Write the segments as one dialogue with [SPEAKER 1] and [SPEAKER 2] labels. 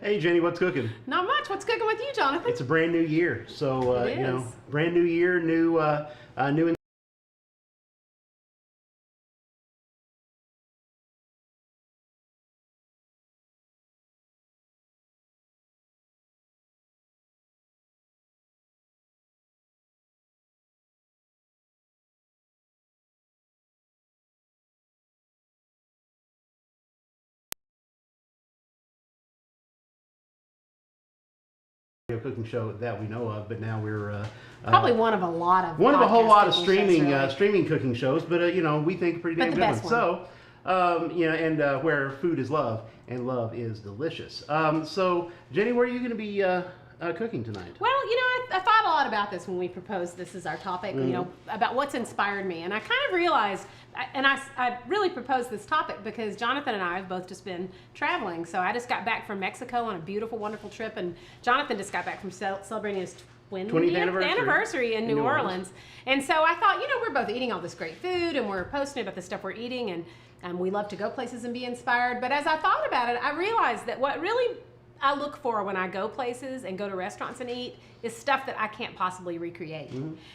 [SPEAKER 1] Hey Jenny, what's cooking?
[SPEAKER 2] Not much. What's cooking with you, Jonathan?
[SPEAKER 1] It's a brand new year, so
[SPEAKER 2] It is.
[SPEAKER 1] brand new year, new. Cooking show that we know of, but now we're
[SPEAKER 2] Probably one of a lot of
[SPEAKER 1] one of a whole
[SPEAKER 2] podcast
[SPEAKER 1] lot of
[SPEAKER 2] cooking
[SPEAKER 1] streaming
[SPEAKER 2] shows, really.
[SPEAKER 1] streaming cooking shows, but we think a pretty
[SPEAKER 2] But
[SPEAKER 1] damn
[SPEAKER 2] the
[SPEAKER 1] good
[SPEAKER 2] best
[SPEAKER 1] one.
[SPEAKER 2] one.
[SPEAKER 1] So, and where food is love and love is delicious. So Jenny, where are you going to be cooking tonight?
[SPEAKER 2] Well, I thought a lot about this when we proposed this as our topic, about what's inspired me. And I kind of realized, I really proposed this topic because Jonathan and I have both just been traveling. So I just got back from Mexico on a beautiful, wonderful trip, and Jonathan just got back from celebrating his 20th anniversary in New Orleans. And so I thought, we're both eating all this great food and we're posting about the stuff we're eating, and we love to go places and be inspired. But as I thought about it, I realized that what really I look for when I go places and go to restaurants and eat is stuff that I can't possibly recreate.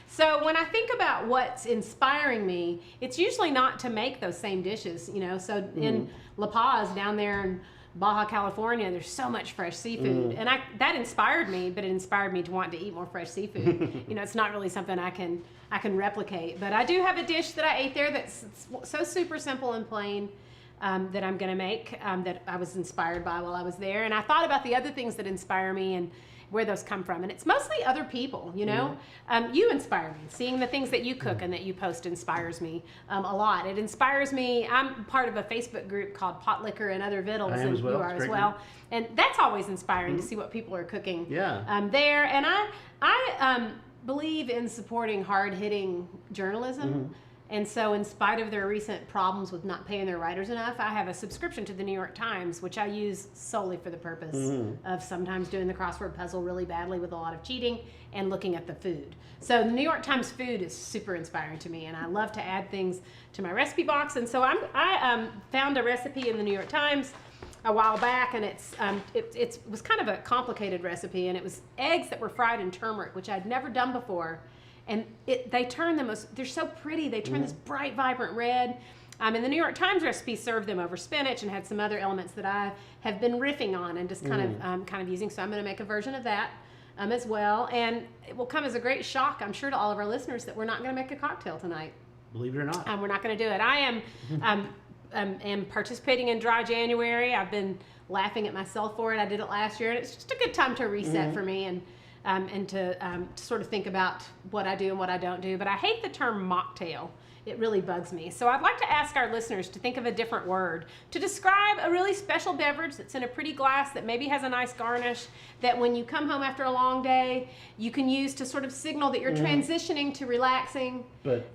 [SPEAKER 2] So when I think about what's inspiring me, it's usually not to make those same dishes, So in La Paz, down there in Baja California, there's so much fresh seafood, and that inspired me. But it inspired me to want to eat more fresh seafood. It's not really something I can replicate, but I do have a dish that I ate there that's so super simple and plain. That I'm going to make, that I was inspired by while I was there. And I thought about the other things that inspire me and where those come from. And it's mostly other people, You inspire me. Seeing the things that you cook and that you post inspires me a lot. It inspires me. I'm part of a Facebook group called Pot Liquor and Other Vittles, and you are as well. And that's always inspiring to see what people are cooking there. And I believe in supporting hard-hitting journalism. And so in spite of their recent problems with not paying their writers enough, I have a subscription to the New York Times, which I use solely for the purpose of sometimes doing the crossword puzzle really badly with a lot of cheating and looking at the food. So the New York Times food is super inspiring to me, and I love to add things to my recipe box. And so I found a recipe in the New York Times a while back, and it was kind of a complicated recipe, and it was eggs that were fried in turmeric, which I'd never done before. And they turn them, they're so pretty, they turn this bright, vibrant red. And the New York Times recipe served them over spinach and had some other elements that I have been riffing on and just kind of using. So I'm going to make a version of that as well. And it will come as a great shock, I'm sure, to all of our listeners that we're not going to make a cocktail tonight.
[SPEAKER 1] Believe it or not.
[SPEAKER 2] We're not going to do it. I am participating in Dry January. I've been laughing at myself for it. I did it last year, and it's just a good time to reset for me and to sort of think about what I do and what I don't do. But I hate the term mocktail. It really bugs me. So I'd like to ask our listeners to think of a different word to describe a really special beverage that's in a pretty glass that maybe has a nice garnish, that when you come home after a long day, you can use to sort of signal that you're transitioning to relaxing.
[SPEAKER 1] But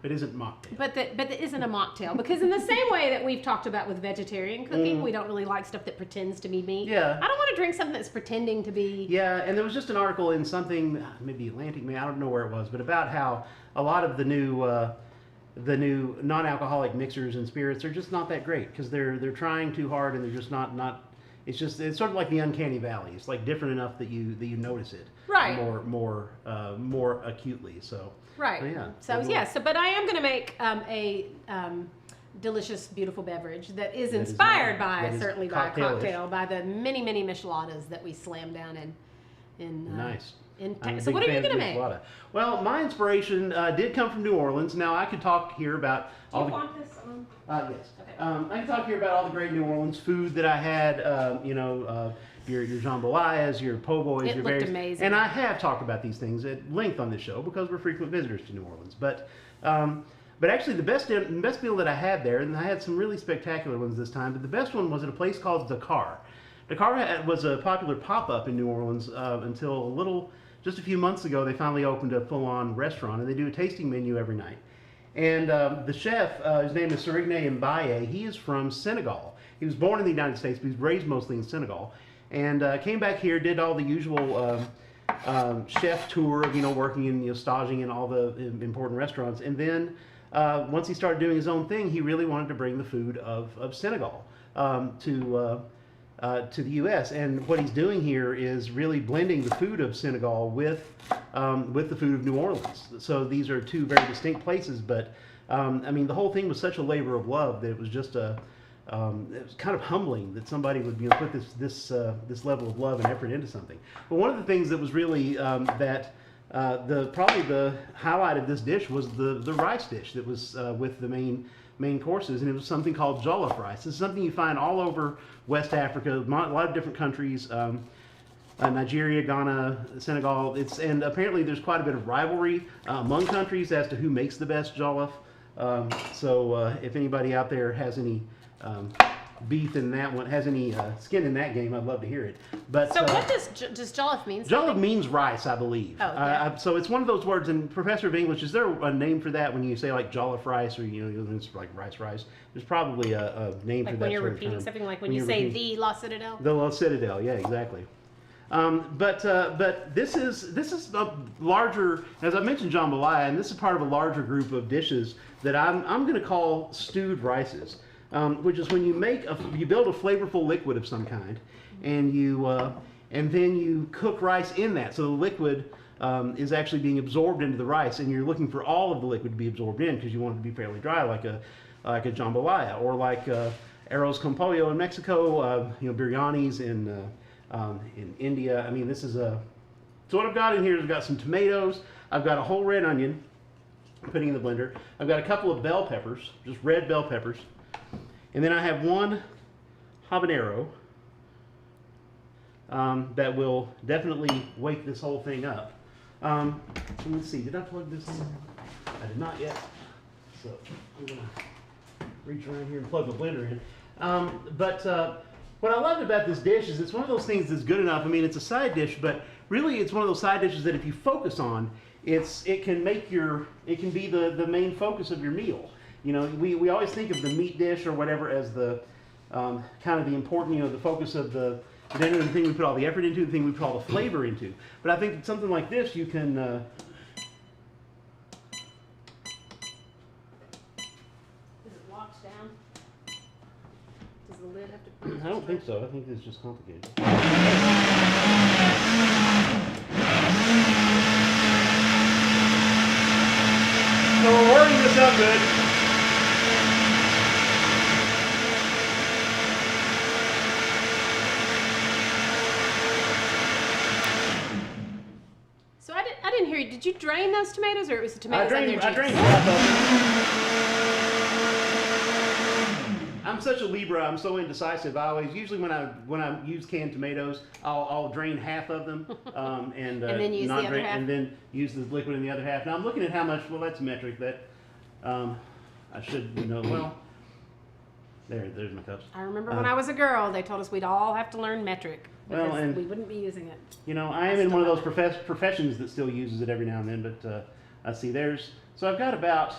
[SPEAKER 1] it isn't mocktail.
[SPEAKER 2] But that isn't a mocktail, because in the same way that we've talked about with vegetarian cooking, we don't really like stuff that pretends to be meat.
[SPEAKER 1] Yeah.
[SPEAKER 2] I don't want to drink something that's pretending to be.
[SPEAKER 1] Yeah, and there was just an article in something, maybe Atlantic, I don't know where it was, but about how a lot of the new non-alcoholic mixers and spirits are just not that great because they're trying too hard and they're just not. It's sort of like the uncanny valley. It's like different enough that you notice it more acutely. So
[SPEAKER 2] right. But I am going to make a delicious, beautiful beverage that is inspired by a cocktail, by the many micheladas that we slam down in
[SPEAKER 1] nice.
[SPEAKER 2] So what are you going to make?
[SPEAKER 1] Well, my inspiration did come from New Orleans. Now I could talk here about all
[SPEAKER 2] Do you want this on?
[SPEAKER 1] Yes.
[SPEAKER 2] Okay.
[SPEAKER 1] I can talk here about all the great New Orleans food that I had. Your jambalayas, your po' boys,
[SPEAKER 2] It
[SPEAKER 1] your
[SPEAKER 2] looked
[SPEAKER 1] various,
[SPEAKER 2] amazing.
[SPEAKER 1] and I have talked about these things at length on this show because we're frequent visitors to New Orleans. But actually, the best meal that I had there, and I had some really spectacular ones this time. But the best one was at a place called Dakar. Dakar was a popular pop-up in New Orleans until just a few months ago. They finally opened a full-on restaurant, and they do a tasting menu every night. And the chef, his name is Serigne Mbaye. He is from Senegal. He was born in the United States, but he was raised mostly in Senegal. And came back here, did all the usual chef tour of, working in, staging in all the important restaurants. And then once he started doing his own thing, he really wanted to bring the food of Senegal to to the U.S. And what he's doing here is really blending the food of Senegal with the food of New Orleans. So these are two very distinct places, but I mean, the whole thing was such a labor of love that it was just it was kind of humbling that somebody would put this level of love and effort into something. But one of the things that was really probably the highlight of this dish was the rice dish that was with the main courses, and it was something called jollof rice. This is something you find all over West Africa, a lot of different countries, Nigeria, Ghana, Senegal. And apparently there's quite a bit of rivalry among countries as to who makes the best jollof. So if anybody out there has any beef in that one, has any skin in that game, I'd love to hear it. But
[SPEAKER 2] so what does jollof mean?
[SPEAKER 1] Jollof means rice, I believe.
[SPEAKER 2] Oh, yeah.
[SPEAKER 1] So it's one of those words. And Professor of English, is there a name for that when you say like jollof rice, or it's like rice? There's probably a name for that.
[SPEAKER 2] Like when you're
[SPEAKER 1] sort of
[SPEAKER 2] repeating
[SPEAKER 1] term.
[SPEAKER 2] something, like when you say the La Citadelle.
[SPEAKER 1] The La Citadelle, yeah, exactly. But this is a larger, as I mentioned, jambalaya, and this is part of a larger group of dishes that I'm going to call stewed rices, which is when you build a flavorful liquid of some kind, and then you cook rice in that. So the liquid is actually being absorbed into the rice, and you're looking for all of the liquid to be absorbed in because you want it to be fairly dry, like a jambalaya, or like arroz con pollo in Mexico, biryanis in India. I mean, this is so what I've got in here is I've got some tomatoes, I've got a whole red onion, I'm putting in the blender, I've got a couple of bell peppers, just red bell peppers, and then I have one habanero that will definitely wake this whole thing up. So let's see, did I plug this in? I did not yet, so I'm going to reach around here and plug the blender in. What I loved about this dish is it's one of those things that's good enough. I mean, it's a side dish, but really it's one of those side dishes that if you focus on, it can be the main focus of your meal. We always think of the meat dish or whatever as the kind of the important, the focus of the dinner, the thing we put all the effort into, the thing we put all the flavor into. But I think something like this, you can.
[SPEAKER 2] Does it locks down? Does the lid have to?
[SPEAKER 1] I don't think so. I think it's just complicated. So we're working this up good.
[SPEAKER 2] So I didn't hear you. Did you drain those tomatoes, or it was the tomatoes and their juice?
[SPEAKER 1] I drained half of them. I'm such a Libra. I'm so indecisive. Usually when I use canned tomatoes, I'll drain half of them and
[SPEAKER 2] then use
[SPEAKER 1] not
[SPEAKER 2] the other
[SPEAKER 1] drain,
[SPEAKER 2] half?
[SPEAKER 1] and then use the liquid in the other half. Now I'm looking at how much. Well, that's metric. That I should know. Well, there's my cups.
[SPEAKER 2] I remember when I was a girl, they told us we'd all have to learn metric because
[SPEAKER 1] Well, and
[SPEAKER 2] we wouldn't be using it.
[SPEAKER 1] I am in one of those professions that still uses it every now and then. But I see so I've got about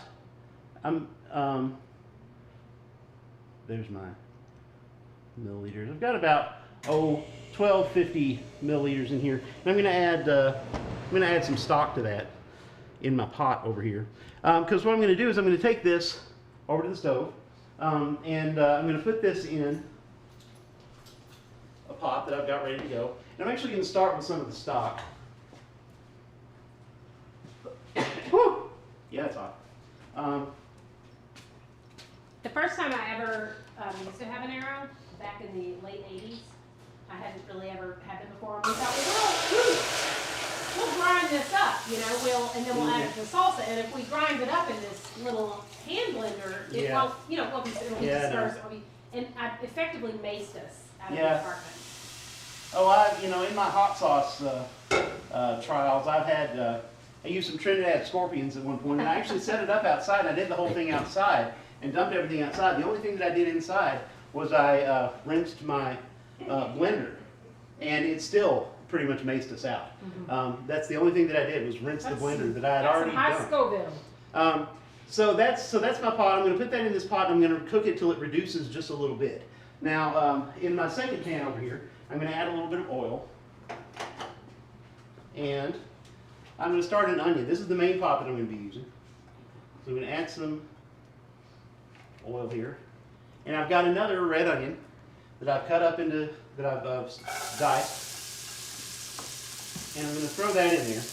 [SPEAKER 1] there's my milliliters. I've got about 1250 milliliters in here, and I'm going to add some stock to that in my pot over here. Because what I'm going to do is I'm going to take this over to the stove, and I'm going to put this in a pot that I've got ready to go. And I'm actually going to start with some of the stock. Whew! Yeah, it's hot.
[SPEAKER 2] The first time I ever used to have an arrow, back in the late 80s, I hadn't really ever had it before, and we thought, we'll grind this up, and then we'll add it to salsa, and if we grind it up in this little hand blender, it won't, it'll be dispersed, and I effectively maced us out of the apartment.
[SPEAKER 1] Oh, in my hot sauce trials, I used some Trinidad scorpions at one point, and I actually set it up outside. I did the whole thing outside and dumped everything outside. The only thing that I did inside was I rinsed my blender, and it still pretty much maced us out. Mm-hmm. That's the only thing that I did was rinse the blender that I had already done.
[SPEAKER 2] High Scoville.
[SPEAKER 1] So that's my pot. I'm going to put that in this pot. I'm going to cook it till it reduces just a little bit. Now, in my second pan over here, I'm going to add a little bit of oil, and I'm going to start an onion. This is the main pot that I'm going to be using. So I'm going to add some oil here, and I've got another red onion that I've cut up into, that I've diced. And I'm going to throw that in there.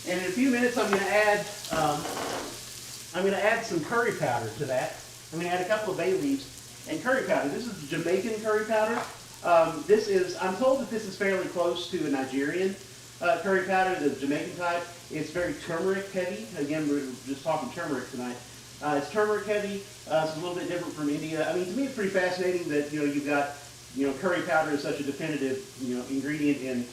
[SPEAKER 1] And in a few minutes, I'm going to add some curry powder to that. I'm going to add a couple of bay leaves and curry powder. This is Jamaican curry powder. I'm told that this is fairly close to a Nigerian curry powder, the Jamaican type. It's very turmeric heavy. Again, we're just talking turmeric tonight. It's turmeric heavy. It's a little bit different from India. I mean, to me, it's pretty fascinating that you've got curry powder is such a definitive ingredient in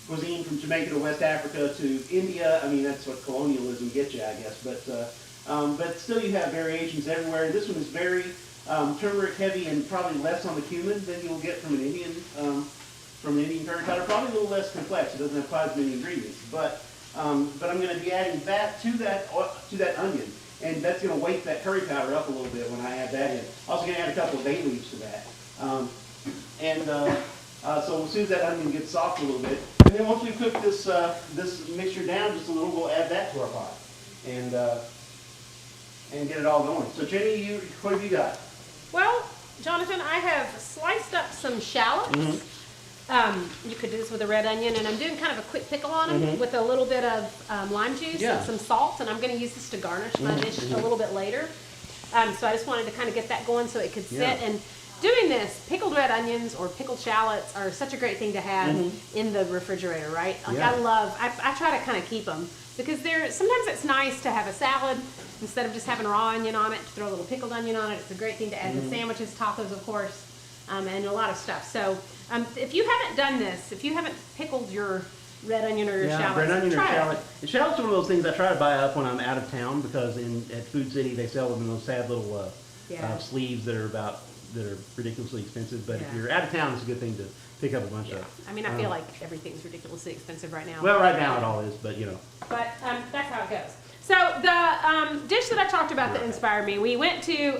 [SPEAKER 1] cuisine from Jamaica to West Africa to India. I mean, that's what colonialism gets you, I guess. But still, you have variations everywhere. And this one is very turmeric heavy and probably less on the cumin than you'll get from an Indian curry powder. Probably a little less complex. It doesn't have quite as many ingredients. But I'm going to be adding that to that onion, and that's going to wake that curry powder up a little bit when I add that in. Also going to add a couple of bay leaves to that. So as soon as that onion gets soft a little bit, and then once we cook this mixture down just a little, we'll add that to our pot and get it all going. So Jenny, what have you got?
[SPEAKER 2] Well, Jonathan, I have sliced up some shallots. You could do this with a red onion, and I'm doing kind of a quick pickle on them with a little bit of lime juice and some salt, and I'm going to use this to garnish my dish a little bit later. So I just wanted to kind of get that going so it could sit. And doing this, pickled red onions or pickled shallots are such a great thing to have in the refrigerator, right? Like I try to kind of keep them because sometimes it's nice to have a salad instead of just having raw onion on it, to throw a little pickled onion on it. It's a great thing to add to sandwiches, tacos, of course, and a lot of stuff. So if you haven't done this, if you haven't pickled your red onion or your shallots,
[SPEAKER 1] red onion or
[SPEAKER 2] try
[SPEAKER 1] shallot. And shallots are one of those things I try to buy up when I'm out of town because at Food City they sell them in those sad little sleeves that are ridiculously expensive. But if you're out of town, it's a good thing to pick up a bunch of.
[SPEAKER 2] I mean, I feel like everything's ridiculously expensive right now.
[SPEAKER 1] Well, right now it all is, but
[SPEAKER 2] But that's how it goes. So the dish that I talked about that inspired me, we went to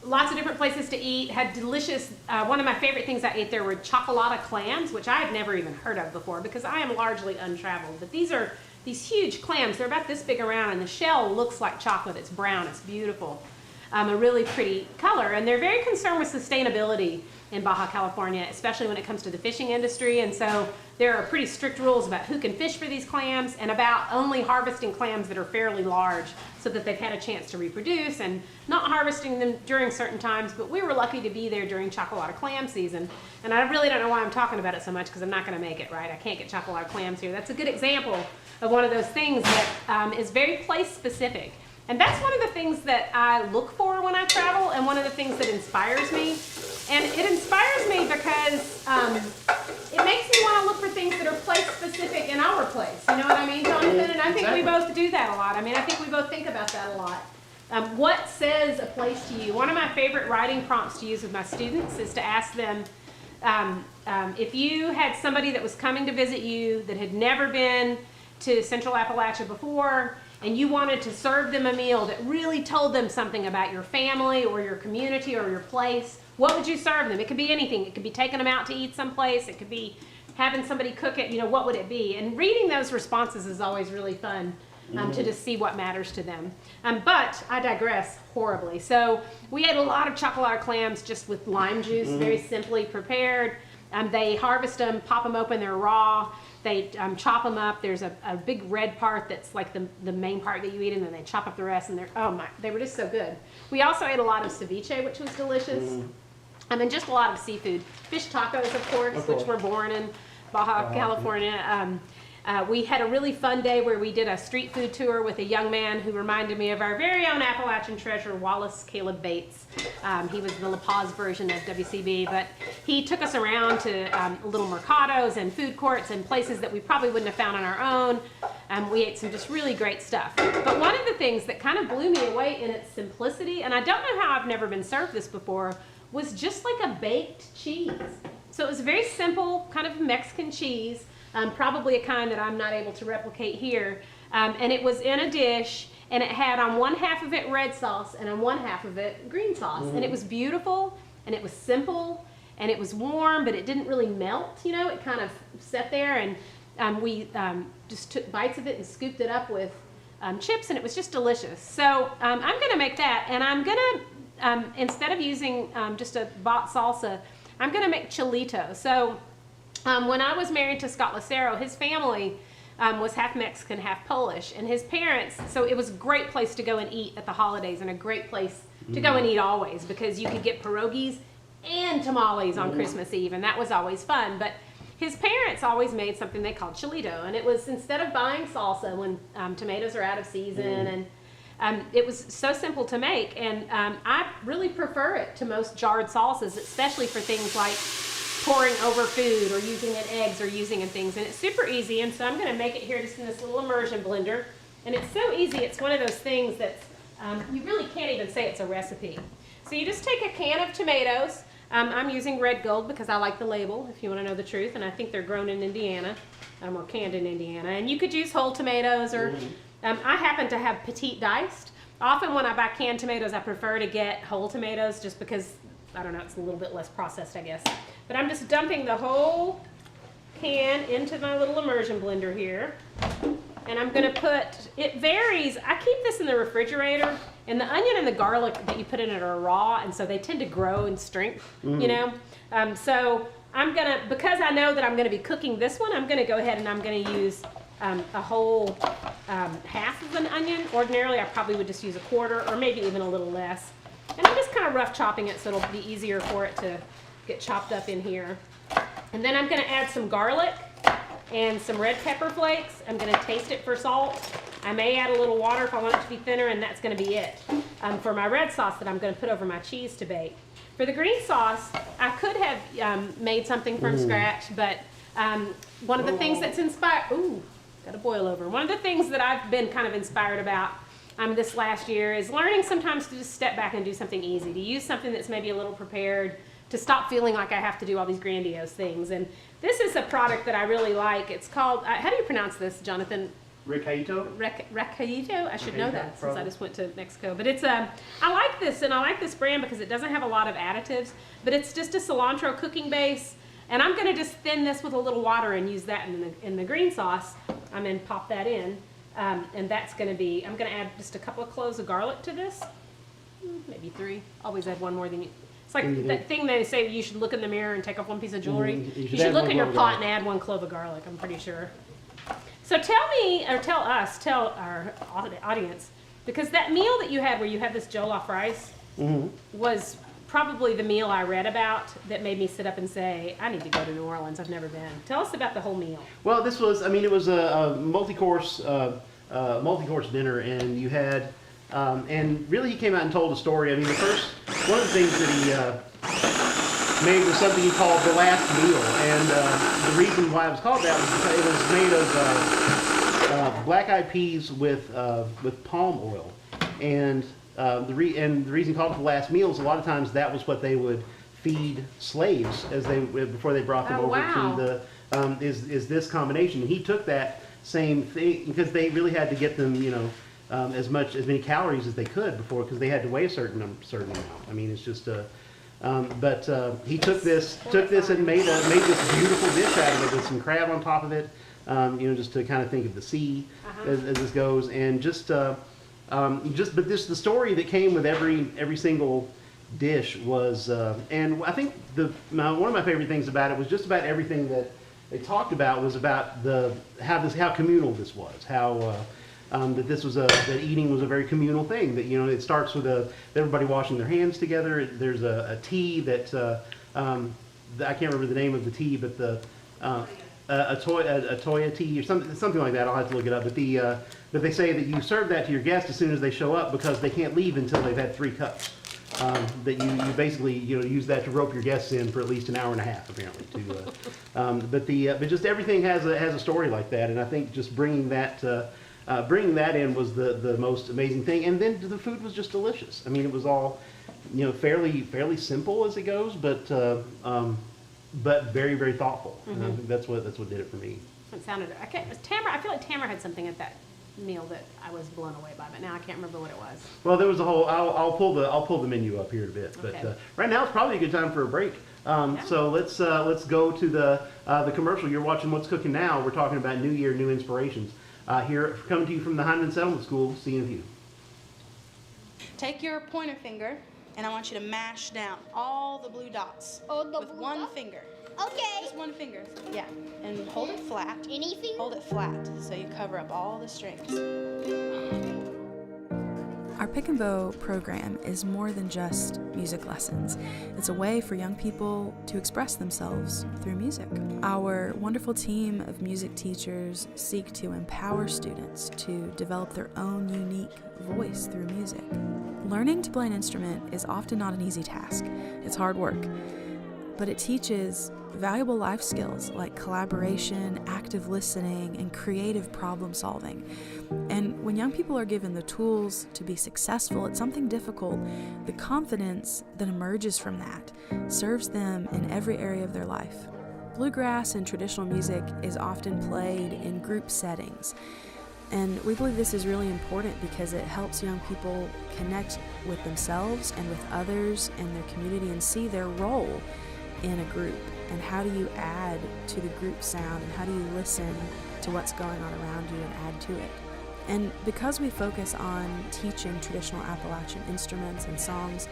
[SPEAKER 2] lots of different places to eat, had delicious, one of my favorite things I ate there were chocolata clams, which I had never even heard of before because I am largely untraveled. But these are these huge clams. They're about this big around, and the shell looks like chocolate. It's brown. It's beautiful. A really pretty color. And they're very concerned with sustainability in Baja California, especially when it comes to the fishing industry. And so there are pretty strict rules about who can fish for these clams and about only harvesting clams that are fairly large so that they've had a chance to reproduce and not harvesting them during certain times. But we were lucky to be there during chocolata clam season. And I really don't know why I'm talking about it so much because I'm not going to make it, right? I can't get chocolata clams here. That's a good example of one of those things that is very place specific. And that's one of the things that I look for when I travel and one of the things that inspires me. And it inspires me because it makes me want to look for things that are place specific in our place. You know what I mean, Jonathan? And I think we both do that a lot. I mean, I think we both think about that a lot. What says a place to you? One of my favorite writing prompts to use with my students is to ask them, if you had somebody that was coming to visit you that had never been to Central Appalachia before, and you wanted to serve them a meal that really told them something about your family or your community or your place, what would you serve them? It could be anything. It could be taking them out to eat someplace. It could be having somebody cook it. What would it be? And reading those responses is always really fun to just see what matters to them. But I digress horribly. So we ate a lot of chocolate clams just with lime juice, very simply prepared. They harvest them, pop them open, they're raw. They chop them up. There's a big red part that's like the main part that you eat, and then they chop up the rest, and they were just so good. We also ate a lot of ceviche, which was delicious. And just a lot of seafood. Fish tacos, of course, which were born in Baja California. We had a really fun day where we did a street food tour with a young man who reminded me of our very own Appalachian treasure, Wallace Caleb Bates. He was the La Paz version of WCB, but he took us around to little mercados and food courts and places that we probably wouldn't have found on our own. We ate some just really great stuff. But one of the things that kind of blew me away in its simplicity, and I don't know how I've never been served this before, was just like a baked cheese. So it was very simple, kind of Mexican cheese. Probably a kind that I'm not able to replicate here. And it was in a dish, and it had on one half of it red sauce, and on one half of it green sauce. And it was beautiful, and it was simple, and it was warm, but it didn't really melt, It kind of sat there, and we just took bites of it and scooped it up with chips, and it was just delicious. So I'm going to make that, and I'm going to instead of using just a bought salsa, I'm going to make chilito. So when I was married to Scott Lucero, his family was half Mexican, half Polish, and his parents, so it was a great place to go and eat at the holidays and a great place to go and eat always, because you could get pierogies and tamales on Christmas Eve, and that was always fun. But his parents always made something they called chilito, and it was, instead of buying salsa when tomatoes are out of season, and it was so simple to make, and I really prefer it to most jarred salsas, especially for things like pouring over food or using in eggs or using in things, and it's super easy. And so I'm going to make it here just in this little immersion blender, and it's so easy. It's one of those things that you really can't even say it's a recipe. So you just take a can of tomatoes. I'm using red gold because I like the label, if you want to know the truth, and I think they're grown in Indiana, or canned in Indiana. And you could use whole tomatoes, or I happen to have petite diced. Often when I buy canned tomatoes, I prefer to get whole tomatoes just because, I don't know, it's a little bit less processed, I guess. But I'm just dumping the whole can into my little immersion blender here. And I'm going to put, it varies. I keep this in the refrigerator, and the onion and the garlic that you put in it are raw, and so they tend to grow in strength, you know. So I'm going to, because I know that I'm going to be cooking this one, I'm going to go ahead and I'm going to use a whole half of an onion. Ordinarily, I probably would just use a quarter or maybe even a little less. And I'm just kind of rough chopping it so it'll be easier for it to get chopped up in here. And then I'm going to add some garlic and some red pepper flakes. I'm going to taste it for salt. I may add a little water if I want it to be thinner, and that's going to be it for my red sauce that I'm going to put over my cheese to bake. For the green sauce, I could have made something from scratch, but one of the things that's inspired, got a boil over. One of the things that I've been kind of inspired about this last year is learning sometimes to just step back and do something easy, to use something that's maybe a little prepared, to stop feeling like I have to do all these grandiose things. And this is a product that I really like. It's called, how do you pronounce this, Jonathan?
[SPEAKER 1] Recadito?
[SPEAKER 2] Recadito? I should know that since I just went to Mexico. But it's, I like this, and I like this brand because it doesn't have a lot of additives, but it's just a cilantro cooking base. And I'm gonna just thin this with a little water and use that in the green sauce. I'm gonna pop that in. And that's gonna be, I'm gonna add just a couple of cloves of garlic to this. Maybe 3. Always add one more than you. It's like that thing they say you should look in the mirror and take off one piece of jewelry. You should look in your pot and add 1 clove of garlic, I'm pretty sure. So tell me, or tell us, tell our audience, because that meal that you had where you had this jollof rice was probably the meal I read about that made me sit up and say, I need to go to New Orleans. I've never been. Tell us about the whole meal.
[SPEAKER 1] Well, this was, I mean, it was a multi-course dinner, and you had, and really he came out and told a story. I mean, one of the things that he made was something he called the last meal, and the reason why it was called that was because it was made of black-eyed peas with palm oil, and the reason called it the last meal is a lot of times that was what they would feed slaves before they brought them over to the is this combination. And he took that same thing because they really had to get them, you know, as many calories as they could before, because they had to weigh a certain amount. I mean, it's just but he took this and made this beautiful dish out of it with some crab on top of it, you know, just to kind of think of the sea as this goes, and but the story that came with every single dish was, and I think one of my favorite things about it was just about everything that they talked about was about how communal this was, how that this was that eating was a very communal thing. That, you know, it starts with everybody washing their hands together. There's a tea that I can't remember the name of the tea, but a toya tea or something like that. I'll have to look it up. But they say that you serve that to your guests as soon as they show up because they can't leave until they've had 3 cups. That you basically, you know, use that to rope your guests in for at least an hour and a half, apparently. But just everything has a story like that, and I think just bringing that in was the most amazing thing. And then the food was just delicious. I mean, it was all, you know, fairly simple as it goes, but very, very thoughtful. And I think that's what did it for me.
[SPEAKER 2] It sounded. I feel like Tamara had something at that meal that I was blown away by, but now I can't remember what it was.
[SPEAKER 1] Well, there was a whole. I'll pull the menu up here in a bit, but
[SPEAKER 2] Okay.
[SPEAKER 1] Right now it's probably a good time for a break. So let's go to the commercial. You're watching What's Cooking Now. We're talking about New Year, new inspirations. Here, coming to you from the Hyndman Settlement School, CNView.
[SPEAKER 3] Take your pointer finger and I want you to mash down all the blue dots with one finger.
[SPEAKER 4] Okay.
[SPEAKER 3] Just one finger. Yeah. And hold it flat.
[SPEAKER 4] Any finger?
[SPEAKER 3] Hold it flat so you cover up all the strings.
[SPEAKER 5] Our Pick and Bow program is more than just music lessons. It's a way for young people to express themselves through music. Our wonderful team of music teachers seek to empower students to develop their own unique voice through music. Learning to play an instrument is often not an easy task. It's hard work, but it teaches valuable life skills like collaboration, active listening, and creative problem solving. And when young people are given the tools to be successful at something difficult, the confidence that emerges from that serves them in every area of their life. Bluegrass and traditional music is often played in group settings. And we believe this is really important because it helps young people connect with themselves and with others in their community and see their role in a group. And how do you add to the group sound, and how do you listen to what's going on around you and add to it? And because we focus on teaching traditional Appalachian instruments and songs,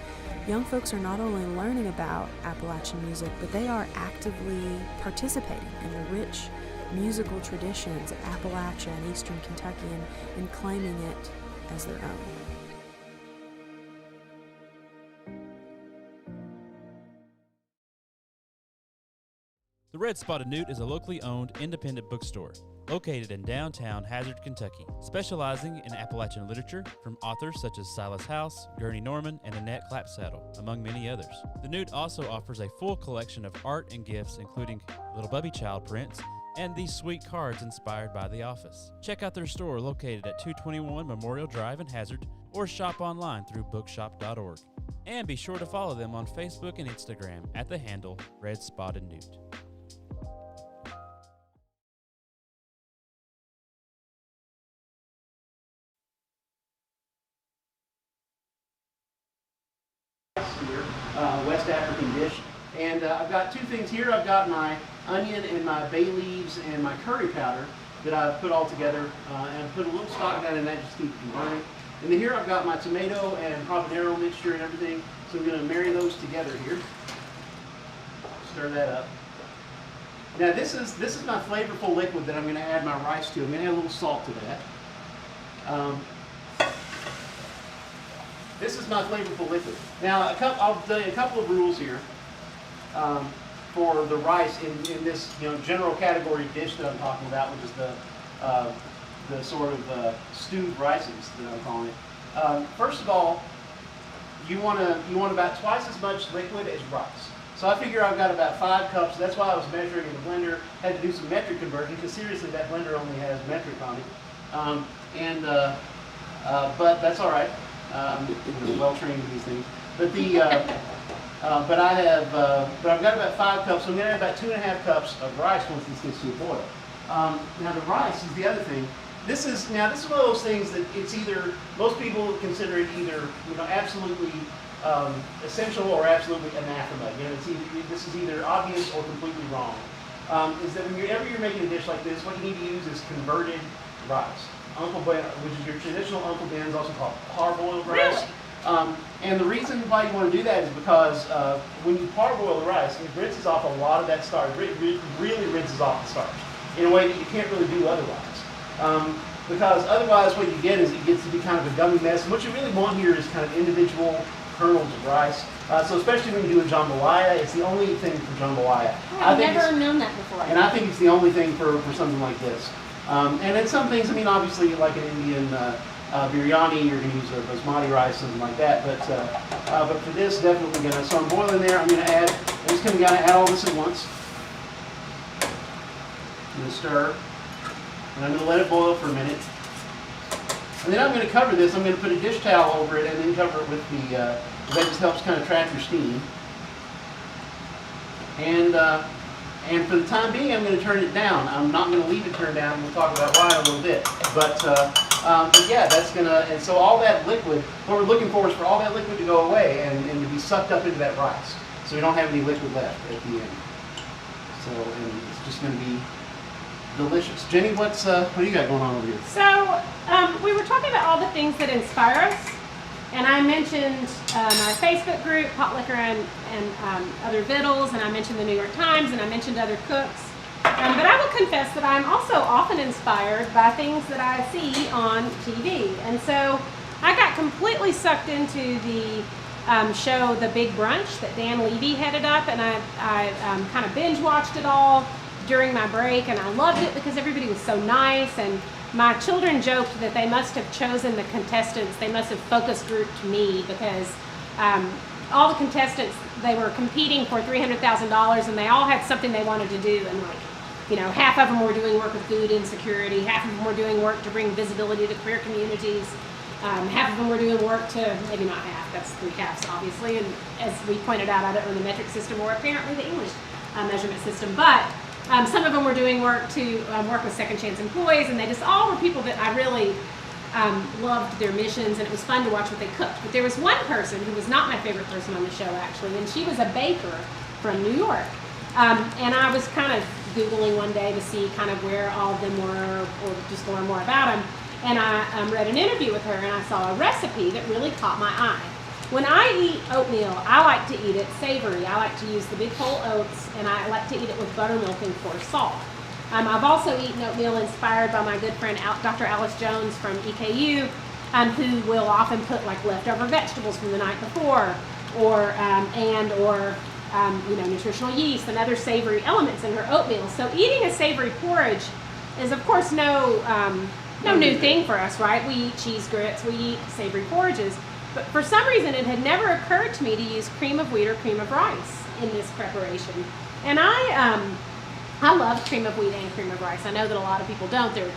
[SPEAKER 5] young folks are not only learning about Appalachian music, but they are actively participating in the rich musical traditions of Appalachia and Eastern Kentucky and claiming it as their own.
[SPEAKER 6] The Red Spotted Newt is a locally owned independent bookstore located in downtown Hazard, Kentucky, specializing in Appalachian literature from authors such as Silas House, Gurney Norman, and Annette Clapsaddle, among many others. The Newt also offers a full collection of art and gifts, including Little Bubby Child prints and these sweet cards inspired by The Office. Check out their store located at 221 Memorial Drive in Hazard, or shop online through bookshop.org. And be sure to follow them on Facebook and Instagram at the handle Red Spotted Newt.
[SPEAKER 1] West African dish. And I've got two things here. I've got my onion and my bay leaves and my curry powder that I've put all together, and I put a little stock down in that just to keep it from burning. And then here I've got my tomato and habanero mixture and everything. So I'm going to marry those together here. Stir that up. Now this is my flavorful liquid that I'm going to add my rice to. I'm going to add a little salt to that. This is my flavorful liquid. Now, I'll tell you a couple of rules here for the rice in this general category dish that I'm talking about, which is the sort of stewed rices that I'm calling it. First of all, you want about twice as much liquid as rice. So I figure I've got about 5 cups. That's why I was measuring in the blender. Had to do some metric conversion because seriously, that blender only has metric on it. But that's all right. I'm well trained in these things. But but I've got about 5 cups. So I'm going to add about 2.5 cups of rice once this gets to a boil. Now the rice is the other thing. This is one of those things that it's either most people consider it either absolutely essential or absolutely anathema. This is either obvious or completely wrong. Is that whenever you're making a dish like this, what you need to use is converted rice. Uncle Ben, which is your traditional Uncle Ben's, also called parboiled rice. Really? And the reason why you want to do that is because when you parboil the rice, it rinses off a lot of that starch. It really rinses off the starch in a way that you can't really do otherwise. Because otherwise what you get is it gets to be kind of a gummy mess. And what you really want here is kind of individual kernels of rice. So especially when you do a jambalaya, it's the only thing for jambalaya.
[SPEAKER 2] I've never known that before.
[SPEAKER 1] And I think it's the only thing for something like this. And then some things, obviously like an Indian biryani, you're going to use a basmati rice, something like that. But for this, definitely going to, so I'm boiling there. I'm just going to add all this at once. I'm going to stir. And I'm going to let it boil for a minute. And then I'm going to cover this. I'm going to put a dish towel over it and then cover it with that just helps kind of trap your steam. And for the time being, I'm going to turn it down. I'm not going to leave it turned down. We'll talk about why in a little bit. But yeah, that's going to, and so all that liquid, what we're looking for is for all that liquid to go away and to be sucked up into that rice. So we don't have any liquid left at the end. So, and it's just going to be delicious. Jenny, what do you got going on over here?
[SPEAKER 2] So we were talking about all the things that inspire us And I mentioned our Facebook group, Pot Liquor and Other Vittles, and I mentioned the New York Times, and I mentioned other cooks. But I will confess that I'm also often inspired by things that I see on TV. And so I got completely sucked into the show The Big Brunch that Dan Levy headed up, and I kind of binge watched it all during my break, and I loved it because everybody was so nice. And my children joked that they must have chosen the contestants, they must have focus grouped me, because all the contestants, they were competing for $300,000, and they all had something they wanted to do. And like, you know, half of them were doing work with food insecurity, half of them were doing work to bring visibility to queer communities, half of them were doing work to, maybe not half, that's 3 halves obviously, and as we pointed out, I don't know the metric system or apparently the English measurement system, but some of them were doing work to work with second chance employees, and they just all were people that I really loved their missions, and it was fun to watch what they cooked. But there was one person who was not my favorite person on the show actually, and she was a baker from New York. And I was kind of Googling one day to see kind of where all of them were, or just to learn more about them. And I read an interview with her, and I saw a recipe that really caught my eye. When I eat oatmeal, I like to eat it savory. I like to use the big whole oats, and I like to eat it with buttermilk and coarse salt. I've also eaten oatmeal inspired by my good friend Dr. Alice Jones from EKU, who will often put like leftover vegetables from the night before, or you know, nutritional yeast and other savory elements in her oatmeal. So eating a savory porridge is, of course, no new thing for us, right? We eat cheese grits, we eat savory porridges. But for some reason, it had never occurred to me to use cream of wheat or cream of rice in this preparation. And I love cream of wheat and cream of rice. I know that a lot of people don't. They're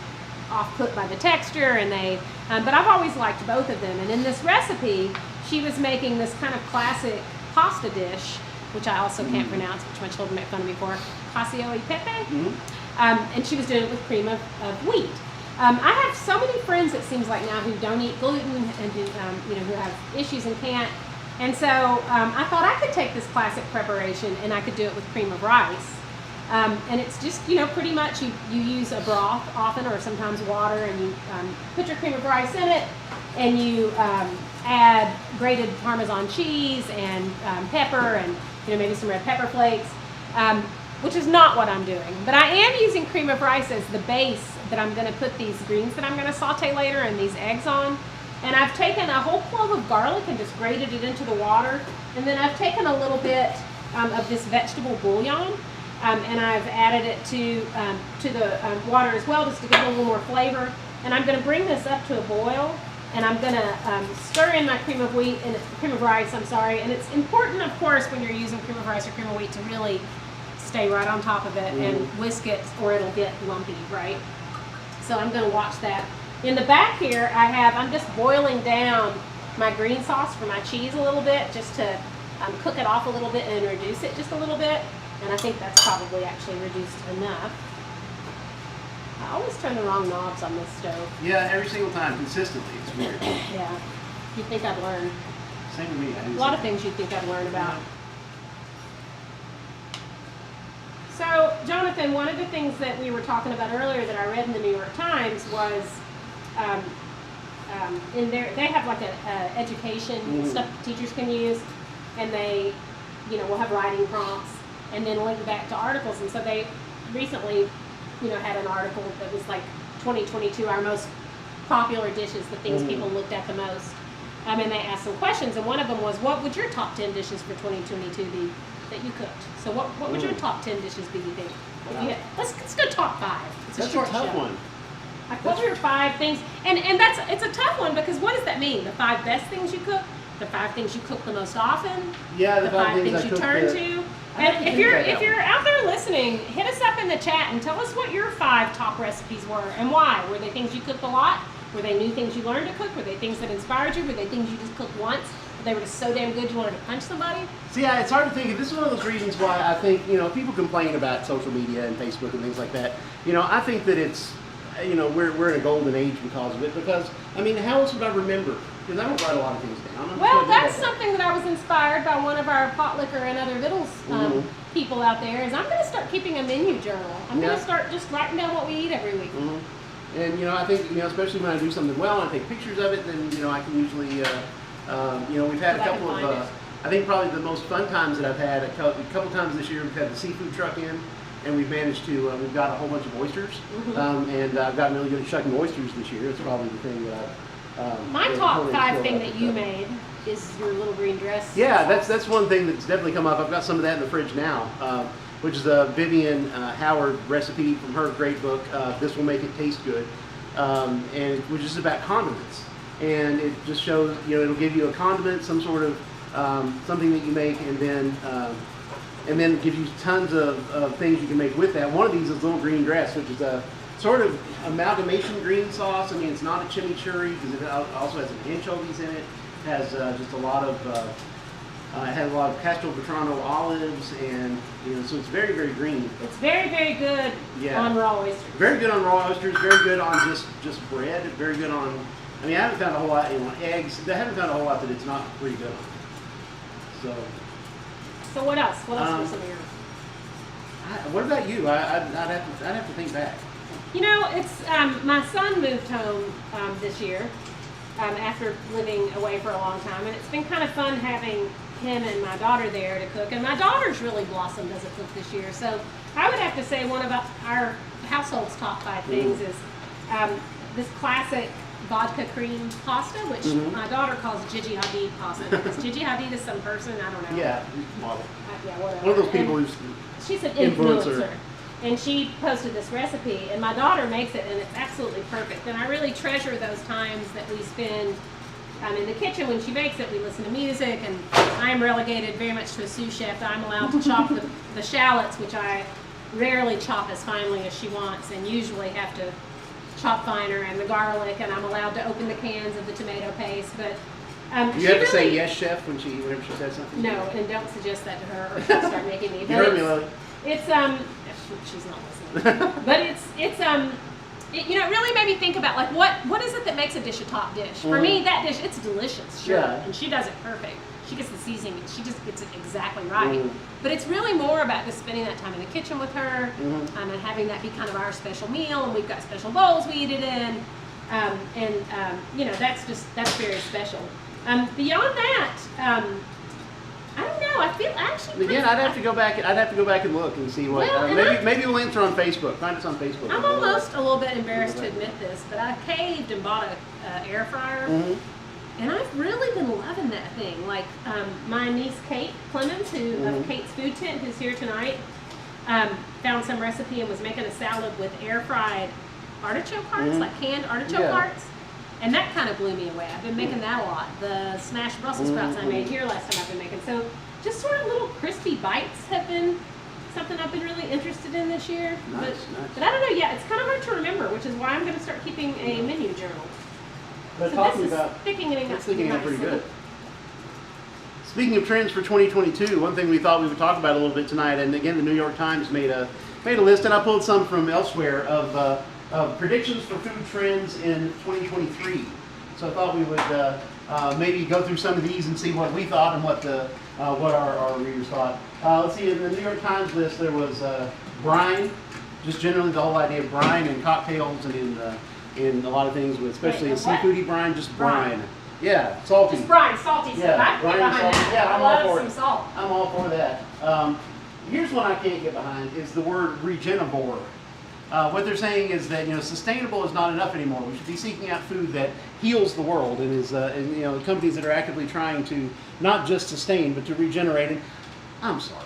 [SPEAKER 2] off-put by the texture, and but I've always liked both of them. And in this recipe, she was making this kind of classic pasta dish, which I also can't pronounce, which my children make fun of me for, cacio e pepe. And she was doing it with cream of wheat. I have so many friends, it seems like now, who don't eat gluten and who, you know, who have issues and can't. And so I thought I could take this classic preparation and I could do it with cream of rice. And it's just, you know, pretty much you use a broth often, or sometimes water, and you put your cream of rice in it, and you add grated Parmesan cheese and pepper, and, you know, maybe some red pepper flakes, which is not what I'm doing. But I am using cream of rice as the base that I'm going to put these greens that I'm going to saute later and these eggs on. And I've taken a whole clove of garlic and just grated it into the water. And then I've taken a little bit of this vegetable bouillon, and I've added it to the water as well, just to give it a little more flavor. And I'm going to bring this up to a boil, and I'm going to stir in my cream of wheat and cream of rice. I'm sorry. And it's important, of course, when you're using cream of rice or cream of wheat, to really stay right on top of it and whisk it, or it'll get lumpy, right? So I'm going to watch that. In the back here, I'm just boiling down my green sauce for my cheese a little bit, just to cook it off a little bit and reduce it just a little bit. And I think that's probably actually reduced enough. I always turn the wrong knobs on this stove.
[SPEAKER 1] Yeah, every single time, consistently. It's weird.
[SPEAKER 2] Yeah. You'd think I'd learn.
[SPEAKER 1] Same with me.
[SPEAKER 2] A lot of things you'd think I'd learn about. So, Jonathan, one of the things that we were talking about earlier that I read in the New York Times was they have like a education stuff teachers can use, and they, you know, will have writing prompts and then link back to articles. And so they recently, you know, had an article that was like 2022, our most popular dishes, the things people looked at the most. And they asked some questions, and one of them was, what would your top 10 dishes for 2022 be that you cooked? So what would your top 10 dishes be, you think? Wow. Let's go top 5. It's a short show. That's a tough one. Like, what are your 5 things? And it's a tough one, because what does that mean? The 5 best things you cook? The 5 things you cook the most often?
[SPEAKER 1] Yeah,
[SPEAKER 2] the 5 things you turn to? And if you're out there listening, hit us up in the chat and tell us what your 5 top recipes were and why. Were they things you cooked a lot? Were they new things you learned to cook? Were they things that inspired you? Were they things you just cooked once? They were just so damn good you wanted to punch somebody?
[SPEAKER 1] See, yeah, it's hard to think. This is one of those reasons why I think, you know, people complain about social media and Facebook and things like that. You know, I think that it's, you know, we're in a golden age because of it. Because, I mean, how else would I remember? Because I don't write a lot of things down.
[SPEAKER 2] Well, that's something that I was inspired by one of our Pot Liquor and Other Vittles people out there, is I'm going to start keeping a menu journal. I'm going to start just writing down what we eat every week. And, you know, I think, you know, especially when I do something well and I take pictures of it, then, you know, I can usually
[SPEAKER 1] We've had a
[SPEAKER 2] If I can
[SPEAKER 1] couple
[SPEAKER 2] find
[SPEAKER 1] of,
[SPEAKER 2] it.
[SPEAKER 1] I think probably the most fun times that I've had, a couple times this year, we've had the seafood truck in, and we've managed to, we've got a whole bunch of oysters, and I've gotten really good at shucking oysters this year. It's probably the thing that I've...
[SPEAKER 2] My
[SPEAKER 1] really
[SPEAKER 2] top
[SPEAKER 1] totally
[SPEAKER 2] 5
[SPEAKER 1] filled
[SPEAKER 2] thing
[SPEAKER 1] up
[SPEAKER 2] that
[SPEAKER 1] with
[SPEAKER 2] you
[SPEAKER 1] that.
[SPEAKER 2] made is your little green dress.
[SPEAKER 1] Yeah,
[SPEAKER 2] sauce.
[SPEAKER 1] that's one thing that's definitely come up. I've got some of that in the fridge now, which is a Vivian Howard recipe from her great book, This Will Make It Taste Good, and which is about condiments. And it just shows, it'll give you a condiment, some sort of something that you make, and then give you tons of things you can make with that. One of these is little green dress, which is a sort of amalgamation green sauce. I mean, it's not a chimichurri because it also has some anchovies in it. It has just a lot of it has a lot of Castelvetrano olives, and so it's very, very green.
[SPEAKER 2] It's very, very good on raw oysters.
[SPEAKER 1] Very good on raw oysters. Very good on just bread. Very good on. I mean, I haven't found a whole lot on eggs. I haven't found a whole lot that it's not pretty good on.
[SPEAKER 2] So what else? What else were some of your?
[SPEAKER 1] What about you? I'd have to think back.
[SPEAKER 2] It's my son moved home this year after living away for a long time, and it's been kind of fun having him and my daughter there to cook. And my daughter's really blossomed as a cook this year. So I would have to say one of our household's top 5 things is this classic vodka cream pasta, which my daughter calls Gigi Hadid pasta. Is Gigi Hadid is some person? I don't know.
[SPEAKER 1] Yeah, model.
[SPEAKER 2] Yeah, whatever.
[SPEAKER 1] One of those people who's
[SPEAKER 2] she's an
[SPEAKER 1] influencer.
[SPEAKER 2] influencer. And she posted this recipe, and my daughter makes it, and it's absolutely perfect. And I really treasure those times that we spend in the kitchen when she makes it. We listen to music, and I'm relegated very much to a sous chef. I'm allowed to chop the shallots, which I rarely chop as finely as she wants, and usually have to chop finer, and the garlic, and I'm allowed to open the cans of the tomato paste. But
[SPEAKER 1] you have to say yes, chef, whenever she says something.
[SPEAKER 2] No, and don't suggest that to her, or she'll start making me.
[SPEAKER 1] You heard me, Lily.
[SPEAKER 2] It's she's not listening. But it really made me think about like what is it that makes a dish a top dish? For me, that dish, it's delicious, sure, and she does it perfect. She gets the seasoning, she just gets it exactly right. But it's really more about just spending that time in the kitchen with her, and having that be kind of our special meal. And we've got special bowls we eat it in, that's very special. Beyond that, I don't know. I feel actually.
[SPEAKER 1] Again, I'd have to go back and look and see what.
[SPEAKER 2] Well,
[SPEAKER 1] maybe we'll enter on Facebook. Find us on Facebook.
[SPEAKER 2] I'm almost a little bit embarrassed to admit this, but I caved and bought a air fryer, and I've really been loving that thing. Like my niece Kate Clemens, of Kate's Food Tent, who's here tonight, found some recipe and was making a salad with air fried artichoke hearts, like canned artichoke hearts. And that kind of blew me away. I've been making that a lot. The smashed Brussels sprouts I made here last time I've been making. So just sort of little crispy bites have been something I've been really interested in this year.
[SPEAKER 1] Nice.
[SPEAKER 2] But I don't know, it's kind of hard to remember, which is why I'm going to start keeping a menu journal.
[SPEAKER 1] But
[SPEAKER 2] So
[SPEAKER 1] talking
[SPEAKER 2] this is
[SPEAKER 1] about,
[SPEAKER 2] sticking it in
[SPEAKER 1] it's sticking
[SPEAKER 2] nice.
[SPEAKER 1] out pretty good. Speaking of trends for 2022, one thing we thought we would talk about a little bit tonight, and again, the New York Times made a list, and I pulled some from elsewhere of predictions for food trends in 2023. So I thought we would maybe go through some of these and see what we thought and what our readers thought. Let's see, in the New York Times list there was brine, just generally the whole idea of brine in cocktails and in a lot of things, especially in seafoody brine, just brine. Yeah, salty.
[SPEAKER 2] Just brine, salty stuff. I can get behind
[SPEAKER 1] salty.
[SPEAKER 2] that.
[SPEAKER 1] Yeah,
[SPEAKER 2] I
[SPEAKER 1] I'm all
[SPEAKER 2] love
[SPEAKER 1] for
[SPEAKER 2] some
[SPEAKER 1] it.
[SPEAKER 2] salt.
[SPEAKER 1] I'm all for that. Here's one I can't get behind is the word regenivore. What they're saying is that sustainable is not enough anymore. We should be seeking out food that heals the world, and is companies that are actively trying to not just sustain but to regenerate. And I'm sorry,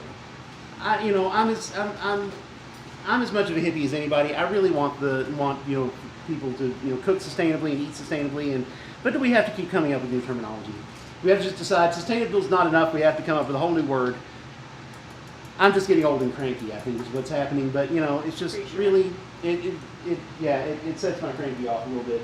[SPEAKER 1] I'm as much of a hippie as anybody. I really want people to cook sustainably and eat sustainably, but do we have to keep coming up with new terminology? We have to just decide sustainable is not enough. We have to come up with a whole new word. I'm just getting old and cranky, I think, is what's happening. But it's just really it sets my cranky off a little bit.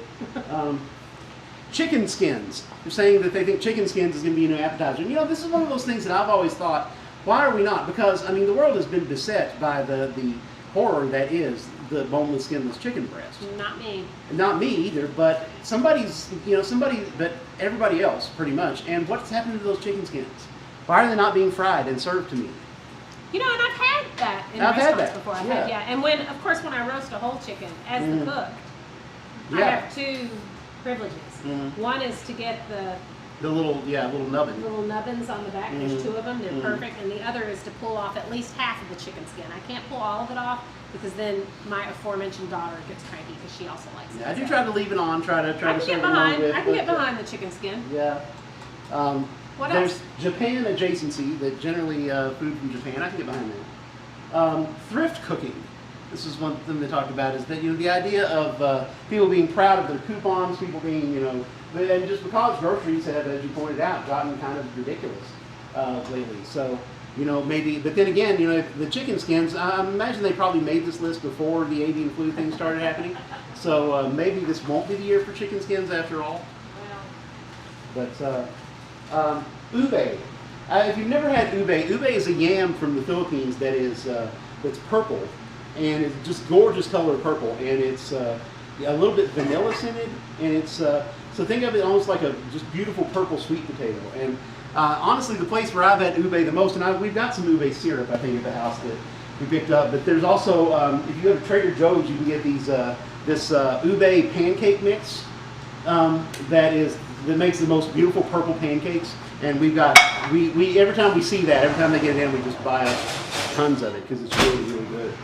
[SPEAKER 1] Chicken skins. They're saying that they think chicken skins is going to be a new appetizer. And, this is one of those things that I've always thought, why are we not? Because the world has been beset by the horror that is the boneless, skinless chicken breast.
[SPEAKER 2] Not me.
[SPEAKER 1] Not me either, but but everybody else pretty much. And what's happened to those chicken skins? Why are they not being fried and served to me?
[SPEAKER 2] And I've had that in restaurants before. And when I roast a whole chicken as the cook, I have two privileges. One is to get
[SPEAKER 1] The little nubbin.
[SPEAKER 2] Little nubbins on the back. There's 2 of them. They're perfect. And the other is to pull off at least half of the chicken skin. I can't pull all of it off because then my aforementioned daughter gets cranky because she also likes it.
[SPEAKER 1] Yeah, I do try to leave it on. Try to serve it along with.
[SPEAKER 2] I can get behind the chicken skin.
[SPEAKER 1] Yeah.
[SPEAKER 2] What
[SPEAKER 1] There's
[SPEAKER 2] else?
[SPEAKER 1] Japan adjacency, that generally food from Japan. I can get behind that. Thrift cooking. This is one thing they talked about, is that the idea of people being proud of their coupons, people being and just because groceries have, as you pointed out, gotten kind of ridiculous lately. So maybe, but then again, the chicken skins. I imagine they probably made this list before the avian flu thing started happening. So maybe this won't be the year for chicken skins after all. But ube. If you've never had ube is a yam from the Philippines that is that's purple, and it's just gorgeous color purple, and it's a little bit vanilla scented, and it's so think of it almost like a just beautiful purple sweet potato. And honestly, the place where I've had ube the most, and we've got some ube syrup I think at the house that we picked up, but there's also if you go to Trader Joe's, you can get these this ube pancake mix that makes the most beautiful purple pancakes. And we've got, we every time we see that, every time they get it in, we just buy tons of it because it's really, really good.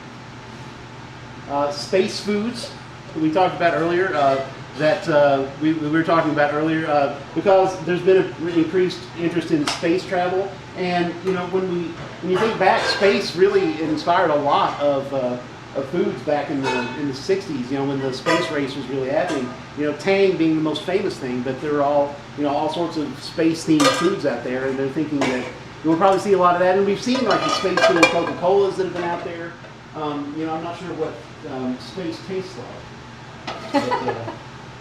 [SPEAKER 1] Space foods that we talked about earlier, that we were talking about earlier, because there's been an increased interest in space travel. And, when you think back, space really inspired a lot of foods back in the 60s, when the space race was really happening. Tang being the most famous thing, but there are all sorts of space-themed foods out there, and they're thinking that we'll probably see a lot of that. And we've seen like the space-themed Coca-Colas that have been out there. I'm not sure what space tastes like. But,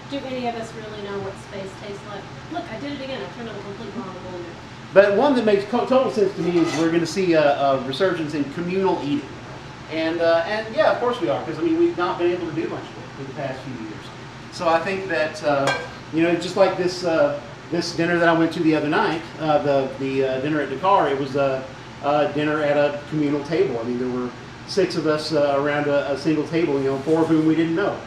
[SPEAKER 2] do any of us really know what space tastes like? Look, I did it again. I turned on the complete wrong blender.
[SPEAKER 1] But one that makes total sense to me is we're going to see a resurgence in communal eating. And yeah, of course we are, because we've not been able to do much of it for the past few years. So I think that just like this dinner that I went to the other night, the dinner at Dakar, it was a dinner at a communal table. There were 6 of us around a single table, 4 of whom we didn't know.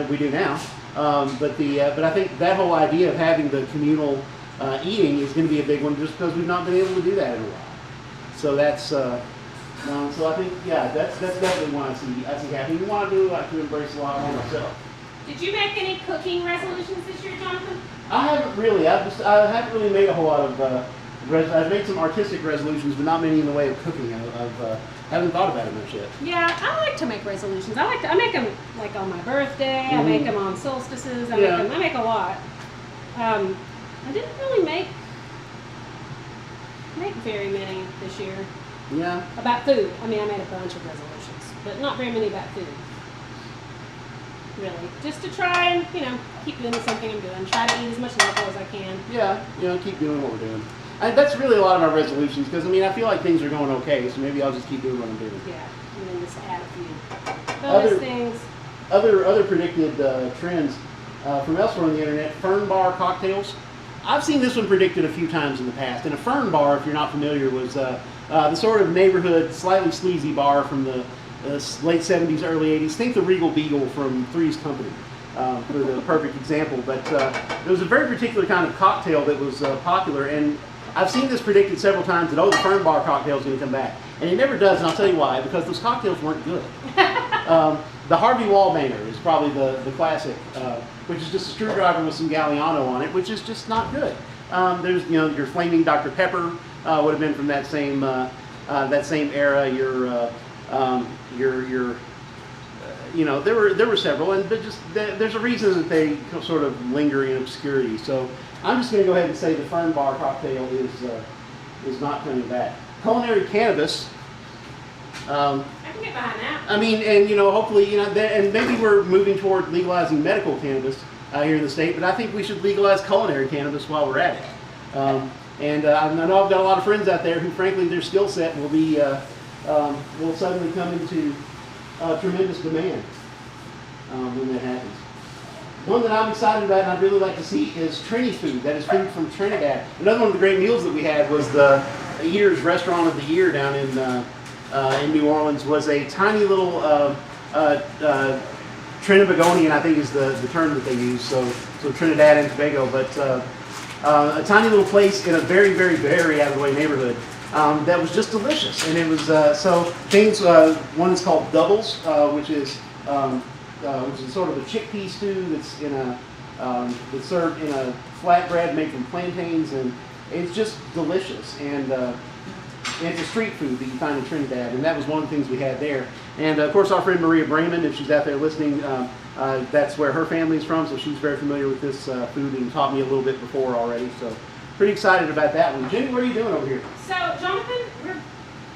[SPEAKER 1] We do now. But I think that whole idea of having the communal eating is going to be a big one, just because we've not been able to do that in a while. So that's. So I think, yeah, that's definitely one I see happening. You want to do like to embrace a lot more myself.
[SPEAKER 2] Did you make any cooking resolutions this year, Jonathan?
[SPEAKER 1] I haven't really. I haven't really made a whole lot of. I've made some artistic resolutions, but not many in the way of cooking. I haven't thought about it much yet.
[SPEAKER 2] Yeah, I like to make resolutions. I make them like on my birthday. I make them on solstices. I make a lot. I didn't really make very many this year.
[SPEAKER 1] Yeah.
[SPEAKER 2] About food. I made a bunch of resolutions, but not very many about food. Really. Just to try and, keep doing something I'm doing. Try to eat as much local as I can.
[SPEAKER 1] Yeah, keep doing what we're doing. That's really a lot of our resolutions, because, I feel like things are going okay, so maybe I'll just keep doing what I'm doing.
[SPEAKER 2] Yeah, and then just add a few. Things.
[SPEAKER 1] Other predicted trends from elsewhere on the internet, fern bar cocktails. I've seen this one predicted a few times in the past. And a fern bar, if you're not familiar, was the sort of neighborhood, slightly sleazy bar from the late 70s, early 80s. Think the Regal Beagle from Three's Company for the perfect example. But there was a very particular kind of cocktail that was popular, and I've seen this predicted several times that, the fern bar cocktail is going to come back. And it never does, and I'll tell you why, because those cocktails weren't good. The Harvey Wallbanger is probably the classic, which is just a screwdriver with some Galliano on it, which is just not good. There's, your Flaming Dr. Pepper would have been from that same era. There were several, and but just there's a reason that they sort of linger in obscurity. So I'm just going to go ahead and say the fern bar cocktail is not coming back. Culinary cannabis.
[SPEAKER 2] I can get behind that.
[SPEAKER 1] And hopefully, and maybe we're moving toward legalizing medical cannabis here in the state, but I think we should legalize culinary cannabis while we're at it. I know I've got a lot of friends out there who, frankly, their skill set will be will suddenly come into tremendous demand when that happens. One that I'm excited about and I'd really like to see is Trini food. That is food from Trinidad. Another one of the great meals that we had was the Eater's Restaurant of the Year down in New Orleans. Was a tiny little Trinbagonian, I think is the term that they use. So Trinidad and Tobago, but a tiny little place in a very, very, very out of the way neighborhood that was just delicious. And it was so things. One is called doubles, which is sort of a chickpea stew that's that's served in a flatbread made from plantains, and it's just delicious. And it's a street food that you find in Trinidad, and that was one of the things we had there. And of course, our friend Maria Brayman, if she's out there listening, that's where her family's from, so she's very familiar with this food and taught me a little bit before already. So pretty excited about that one. Jenny, what are you doing over here?
[SPEAKER 2] So Jonathan, we're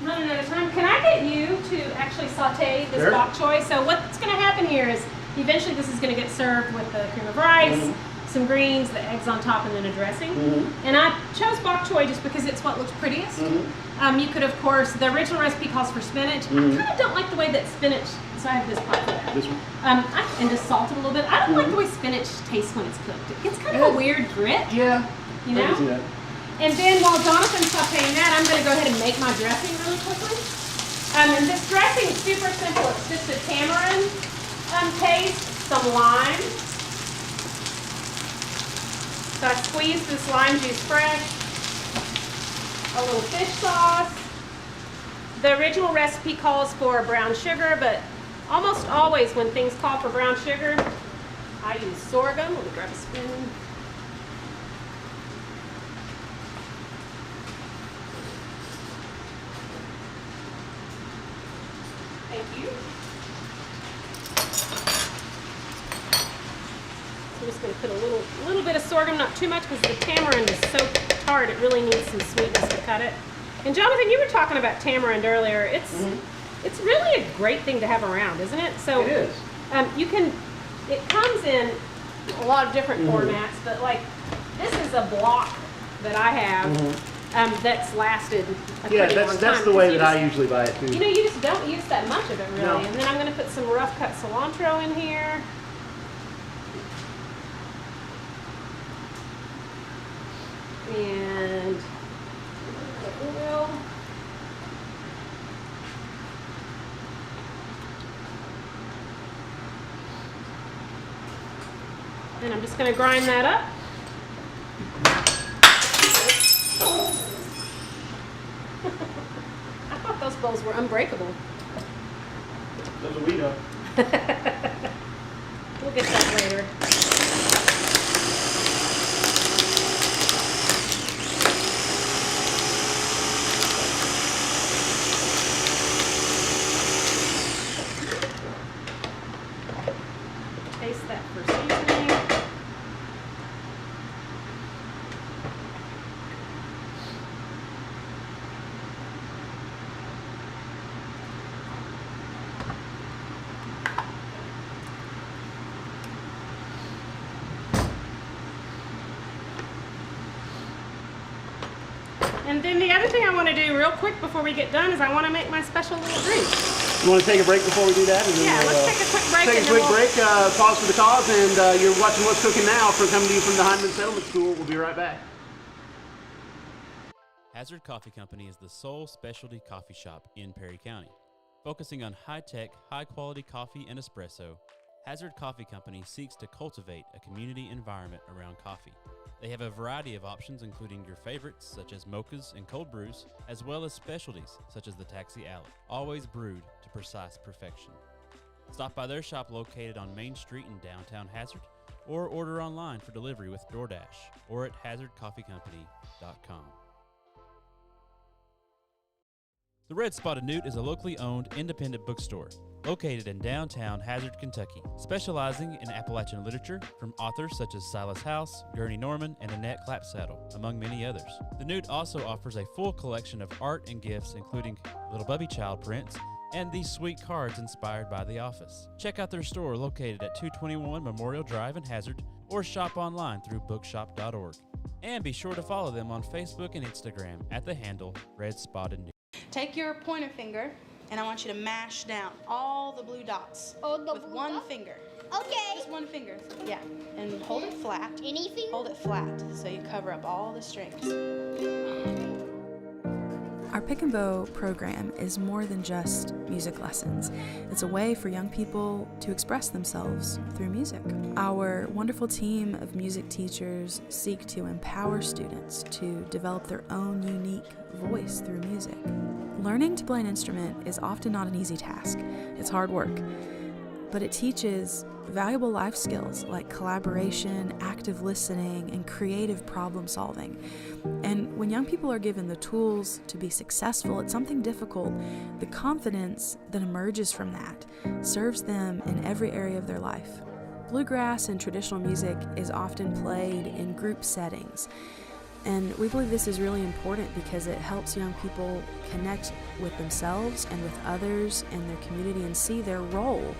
[SPEAKER 2] running out of time. Can I get you to actually saute this bok choy? So what's going to happen here is eventually this is going to get served with the cream of rice, some greens, the eggs on top, and then a dressing. And I chose bok choy just because it's what looks prettiest. You could, of course, the original recipe calls for spinach. I kind of don't like the way that spinach, so I have this pot for that.
[SPEAKER 1] This one?
[SPEAKER 2] And just salt it a little bit. I don't like the way spinach tastes when it's cooked. It gets kind of a weird grit.
[SPEAKER 1] Yeah.
[SPEAKER 2] You know?
[SPEAKER 1] I can see that.
[SPEAKER 2] And then while Jonathan's sauteing that, I'm going to go ahead and make my dressing really quickly. And this dressing is super simple. It's just a tamarind paste, some lime. So I squeeze this lime juice fresh. A little fish sauce. The original recipe calls for brown sugar, but almost always when things call for brown sugar, I use sorghum. Let me grab a spoon. Thank you. So I'm just going to put a little bit of sorghum, not too much, because the tamarind is so tart. It really needs some sweetness to cut it. And Jonathan, you were talking about tamarind earlier. It's really a great thing to have around, isn't it? So
[SPEAKER 1] it is.
[SPEAKER 2] It comes in a lot of different formats, but like this is a block that I have that's lasted a pretty long time.
[SPEAKER 1] That's the way that I usually buy it too.
[SPEAKER 2] You know, you just don't use that much of it really.
[SPEAKER 1] No.
[SPEAKER 2] And then I'm going to put some rough cut cilantro in here. And oil. And I'm just going to grind that up. I thought those bowls were unbreakable.
[SPEAKER 1] That's what we know.
[SPEAKER 2] We'll get that later. Taste that for seasoning. And then the other thing I want to do real quick before we get done is I want to make my special little drink.
[SPEAKER 1] You want to take a break before we do that? And then
[SPEAKER 2] Yeah, let's take a quick break.
[SPEAKER 1] Take a quick break, pause for the cause, and you're watching What's Cooking Now coming to you from the Hindman Settlement School. We'll be right back.
[SPEAKER 6] Hazard Coffee Company is the sole specialty coffee shop in Perry County. Focusing on high-tech, high-quality coffee and espresso, Hazard Coffee Company seeks to cultivate a community environment around coffee. They have a variety of options including your favorites such as mochas and cold brews, as well as specialties such as the Taxi Alley, always brewed to precise perfection. Stop by their shop located on Main Street in downtown Hazard, or order online for delivery with DoorDash or at hazardcoffeecompany.com. The Red Spotted Newt is a locally owned independent bookstore located in downtown Hazard, Kentucky, specializing in Appalachian literature from authors such as Silas House, Gurney Norman, and Annette Clapsaddle, among many others. The Newt also offers a full collection of art and gifts, including Little Bubby Child prints and these sweet cards inspired by The Office. Check out their store located at 221 Memorial Drive in Hazard, or shop online through bookshop.org. And be sure to follow them on Facebook and Instagram at the handle Red Spotted Newt.
[SPEAKER 3] Take your pointer finger, and I want you to mash down all the blue dots with one finger.
[SPEAKER 4] Okay.
[SPEAKER 3] Just one finger. Yeah. And hold it flat.
[SPEAKER 4] Any finger?
[SPEAKER 3] Hold it flat so you cover up all the strings.
[SPEAKER 5] Our Pick and Bow program is more than just music lessons. It's a way for young people to express themselves through music. Our wonderful team of music teachers seek to empower students to develop their own unique voice through music. Learning to play an instrument is often not an easy task. It's hard work, but it teaches valuable life skills like collaboration, active listening, and creative problem solving. And when young people are given the tools to be successful at something difficult, the confidence that emerges from that serves them in every area of their life. Bluegrass and traditional music is often played in group settings. And we believe this is really important because it helps young people connect with themselves and with others in their community and see their role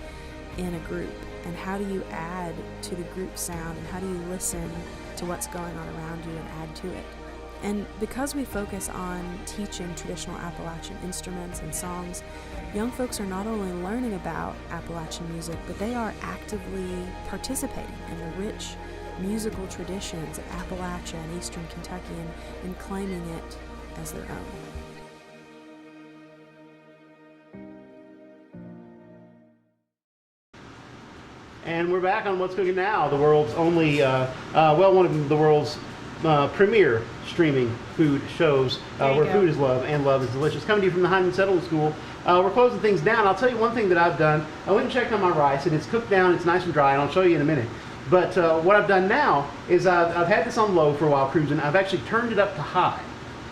[SPEAKER 5] in a group. And how do you add to the group sound, and how do you listen to what's going on around you and add to it? And because we focus on teaching traditional Appalachian instruments and songs, young folks are not only learning about Appalachian music, but they are actively participating in the rich musical traditions of Appalachia and Eastern Kentucky and claiming it as their own.
[SPEAKER 1] And we're back on What's Cooking Now, the world's only, one of the world's premier streaming food shows, where food is love and love is delicious. Coming to you from the Hyman Settlement School. We're closing things down. I'll tell you one thing that I've done. I went and checked on my rice, and it's cooked down. It's nice and dry, and I'll show you in a minute. But what I've done now is I've had this on low for a while cruising. I've actually turned it up to high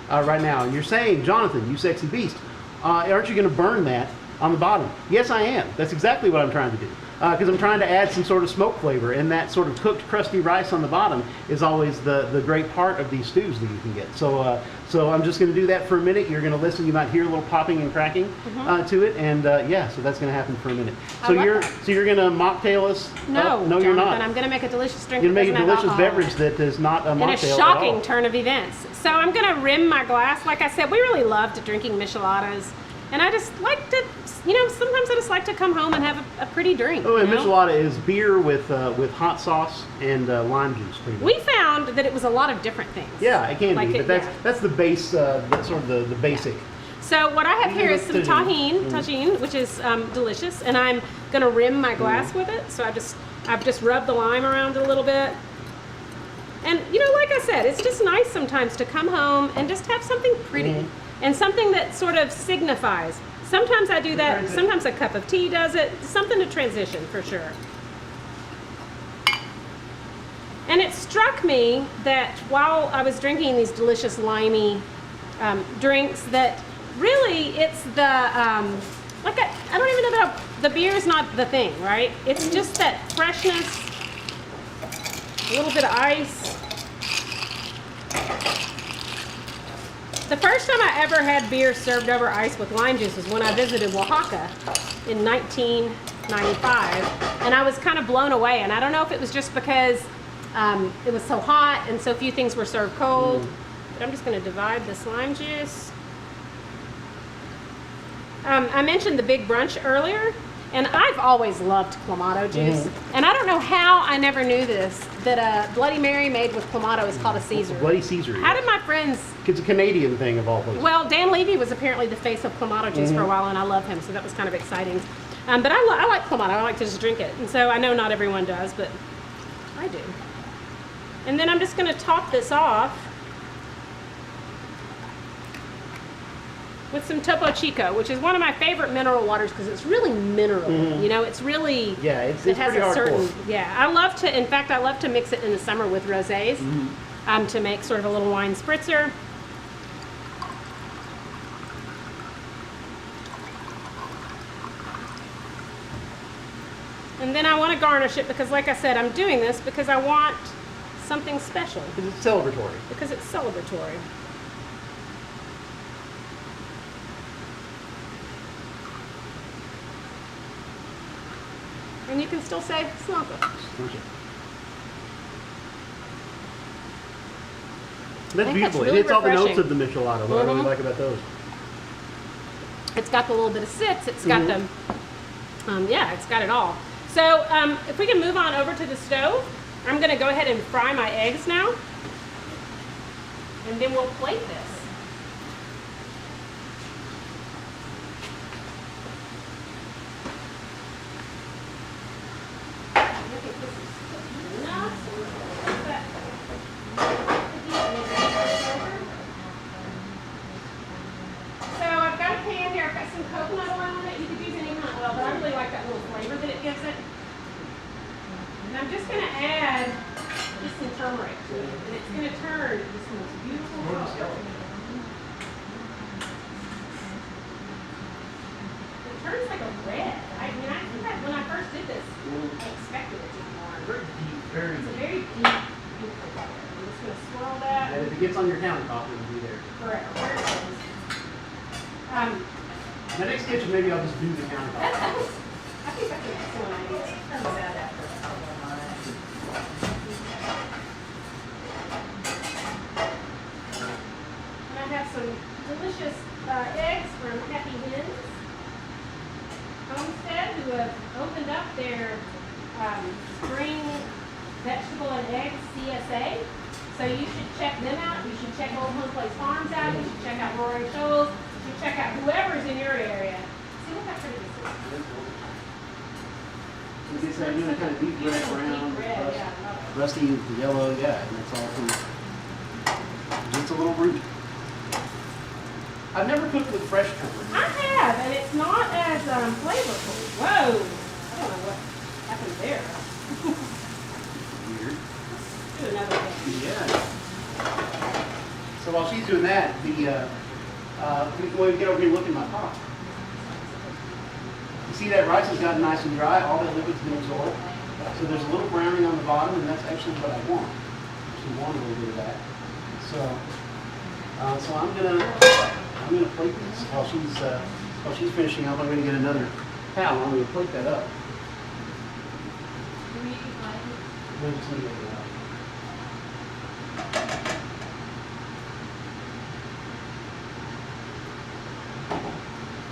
[SPEAKER 1] right now. And you're saying, Jonathan, you sexy beast, aren't you going to burn that on the bottom? Yes, I am. That's exactly what I'm trying to do. Because I'm trying to add some sort of smoke flavor, and that sort of cooked, crusty rice on the bottom is always the great part of these stews that you can get. So I'm just going to do that for a minute. You're going to listen. You might hear a little popping and cracking to it, and so that's going to happen for a minute. So you're going to mocktail us?
[SPEAKER 2] No,
[SPEAKER 1] no, you're not.
[SPEAKER 2] I'm going to make a delicious drink.
[SPEAKER 1] You're going to make a delicious beverage that is not a mocktail at all.
[SPEAKER 2] In a shocking turn of events. So I'm going to rim my glass. Like I said, we really loved drinking micheladas. And I just like to, sometimes I just like to come home and have a pretty drink.
[SPEAKER 1] Oh, and michelada is beer with hot sauce and lime juice, pretty much.
[SPEAKER 2] We found that it was a lot of different things.
[SPEAKER 1] Yeah, it can be, but that's the base, that's sort of the basic.
[SPEAKER 2] So what I have here is some tajin, which is delicious, and I'm going to rim my glass with it. So I've just rubbed the lime around a little bit. And, like I said, it's just nice sometimes to come home and just have something pretty. And something that sort of signifies. Sometimes I do that, sometimes a cup of tea does it, something to transition for sure. And it struck me that while I was drinking these delicious limey drinks, that really it's the, I don't even know about, the beer is not the thing, right? It's just that freshness, a little bit of ice. The first time I ever had beer served over ice with lime juice was when I visited Oaxaca in 1995, and I was kind of blown away. And I don't know if it was just because it was so hot and so few things were served cold, but I'm just going to divide this lime juice. I mentioned the big brunch earlier, and I've always loved Clamato juice. And I don't know how I never knew this, that a Bloody Mary made with Clamato is called a Caesar.
[SPEAKER 1] Bloody Caesar.
[SPEAKER 2] How did my friends...
[SPEAKER 1] It's a Canadian thing of all places.
[SPEAKER 2] Well, Dan Levy was apparently the face of Clamato juice for a while, and I love him, so that was kind of exciting. But I like Clamato. I like to just drink it. And so I know not everyone does, but I do. And then I'm just going to top this off with some Topo Chico, which is one of my favorite mineral waters because it's really mineral. It's really
[SPEAKER 1] it has a certain
[SPEAKER 2] I love to mix it in the summer with rosés to make sort of a little wine spritzer. And then I want to garnish it because, like I said, I'm doing this because I want something special.
[SPEAKER 1] Because it's celebratory.
[SPEAKER 2] Because it's celebratory. And you can still say Slanka.
[SPEAKER 1] That's beautiful.
[SPEAKER 2] Really
[SPEAKER 1] it's all the
[SPEAKER 2] refreshing.
[SPEAKER 1] notes of the michelada. What I really like about those.
[SPEAKER 2] It's got the little bit of sits. It's got the, it's got it all. So if we can move on over to the stove, I'm going to go ahead and fry my eggs now. And then we'll plate this. And I'm just going to add just some turmeric to it. And it's going to turn this most beautiful color. It turns like a red. I mean, I think when I first did this, I expected it to be more.
[SPEAKER 1] Very deep, very
[SPEAKER 2] It's a
[SPEAKER 1] deep.
[SPEAKER 2] very deep, beautiful color. I'm just going to swirl that.
[SPEAKER 1] And if it gets on your countertop, it'll be there.
[SPEAKER 2] Correct. Where it is.
[SPEAKER 1] My next kitchen, maybe I'll just do the countertop.
[SPEAKER 2] I think that's an excellent idea. Turn that after. And I have some delicious eggs from Happy Hens Homestead, who have opened up their spring vegetable and egg CSA. So you should check them out. You should check Old Home Place Farms out. You should check out Roaring Shoals. You should check out whoever's in your area. See what that pretty this is.
[SPEAKER 1] It's that kind of deep red,
[SPEAKER 2] Beautiful
[SPEAKER 1] brown,
[SPEAKER 2] deep red, yeah, I love it.
[SPEAKER 1] rusty with the yellow, yeah, and it's all from just a little root. I've never cooked with fresh turmeric.
[SPEAKER 2] I have, and it's not as flavorful. Whoa! I don't know what happened there.
[SPEAKER 1] Weird.
[SPEAKER 2] Let's do another thing.
[SPEAKER 1] Yeah. So while she's doing that, we can go and get over here and look in my pot. You see that rice has gotten nice and dry, all that liquid's been absorbed. So there's a little browning on the bottom, and that's actually what I want. Actually want a little bit of that. So I'm gonna plate this while she's finishing up. I'm gonna get another towel. I'm gonna plate that up. We'll just leave it out.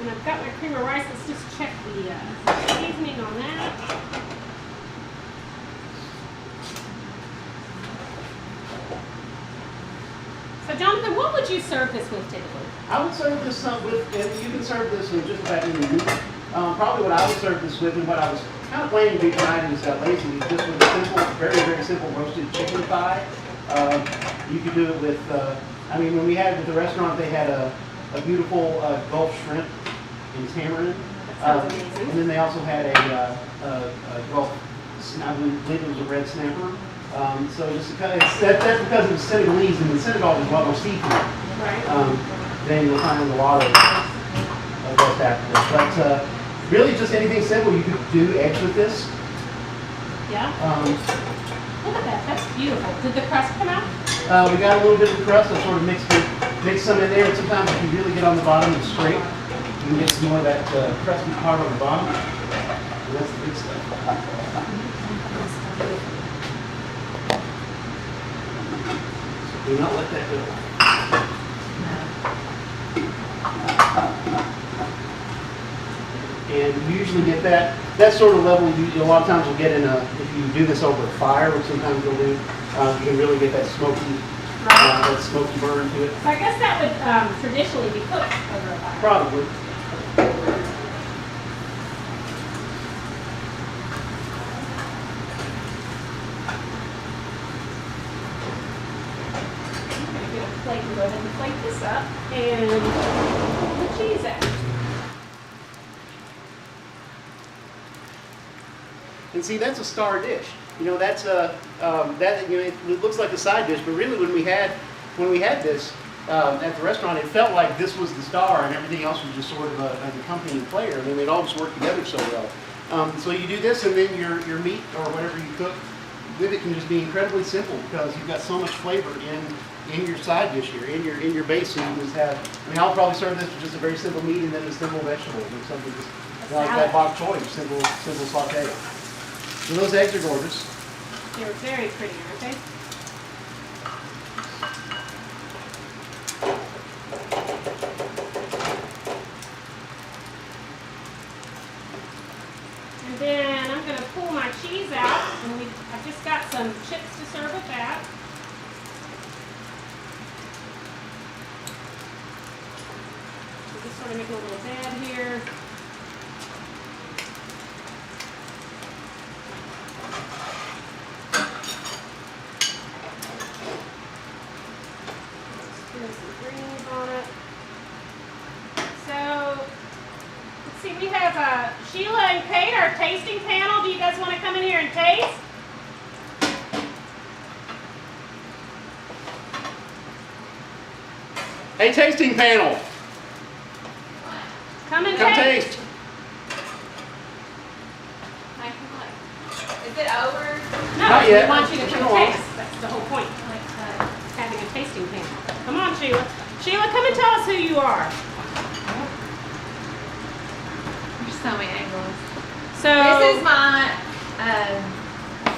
[SPEAKER 2] And I've got my cream of rice. Let's just check the seasoning on that. So Jonathan, what would you serve this with typically?
[SPEAKER 1] I would serve this with, and you can serve this with just about any meat. Probably what I would serve this with, and what I was kind of planning to do tonight and just got lazy, is just with a simple, very, very simple roasted chicken thigh. You could do it with, I mean, when we had at the restaurant, they had a beautiful Gulf shrimp in tamarind.
[SPEAKER 2] That sounds amazing.
[SPEAKER 1] And then they also had a Gulf, I believe it was a red snapper. So just because, that's because it was Senegalese, and in Senegal there's a lot more seafood.
[SPEAKER 2] Right.
[SPEAKER 1] Then you'll find a lot of West Africa. But really just anything simple. You could do eggs with this.
[SPEAKER 2] Yeah. Look at that. That's beautiful. Did the crust come out?
[SPEAKER 1] We got a little bit of the crust. I sort of mix some in there. And sometimes if you really get on the bottom and scrape, you can get some more of that crusty part on the bottom. And that's the good stuff. Do not let that go. And you usually get that sort of level. A lot of times you'll get in if you do this over a fire, which sometimes you'll do, you can really get that smoky burn to it.
[SPEAKER 2] So I guess that would traditionally be cooked over a fire.
[SPEAKER 1] Probably.
[SPEAKER 2] Plate and go ahead and plate this up and put the cheese out.
[SPEAKER 1] And see, that's a star dish. You know, that's it looks like a side dish, but really when we had this at the restaurant, it felt like this was the star, and everything else was just sort of an accompanying player. I mean, they'd all just work together so well. So you do this, and then your meat or whatever you cook with it can just be incredibly simple because you've got so much flavor in your side dish here, in your base. So you just have. I mean, I'll probably serve this with just a very simple meat and then a simple vegetable, or something just like that bok choy, simple saute. So those eggs are gorgeous.
[SPEAKER 2] They're very pretty, aren't they? And then I'm going to pull my cheese out, and I've just got some chips to serve with that. So just sort of make a little bed here. Some greens on it. So, let's see, we have Sheila and Kate, our tasting panel. Do you guys want to come in here and taste?
[SPEAKER 1] A tasting panel.
[SPEAKER 2] Come and
[SPEAKER 1] Come
[SPEAKER 2] taste.
[SPEAKER 1] taste.
[SPEAKER 3] Is it over?
[SPEAKER 2] No,
[SPEAKER 1] Not
[SPEAKER 2] we
[SPEAKER 1] yet.
[SPEAKER 2] want you to come
[SPEAKER 1] Come on.
[SPEAKER 2] taste. That's the whole point. Having a tasting panel. Come on, Sheila. Sheila, come and tell us who you are.
[SPEAKER 4] There's so many angles.
[SPEAKER 2] So
[SPEAKER 4] This is my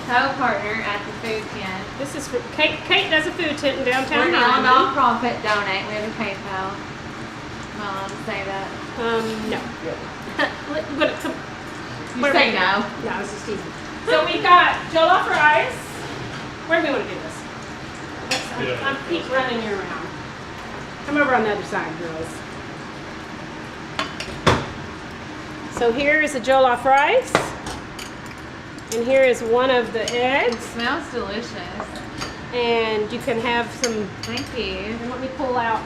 [SPEAKER 4] co-partner at the food tent.
[SPEAKER 2] this is for Kate. Kate does a food tent in downtown.
[SPEAKER 4] We're now a
[SPEAKER 2] Harlingen.
[SPEAKER 4] non-profit donate. We have a PayPal. Am I allowed to say that?
[SPEAKER 2] No. But it's
[SPEAKER 4] You
[SPEAKER 2] what
[SPEAKER 4] say
[SPEAKER 2] about-
[SPEAKER 4] no.
[SPEAKER 2] No, it's just teasing. So we've got jollof rice. Where do we want to do this? I'm keep running you around. Come over on the other side, girls. So here is the jollof rice. And here is one of the
[SPEAKER 4] It
[SPEAKER 2] eggs.
[SPEAKER 4] smells delicious.
[SPEAKER 2] And you can have some,
[SPEAKER 4] Thank you.
[SPEAKER 2] and let me pull out.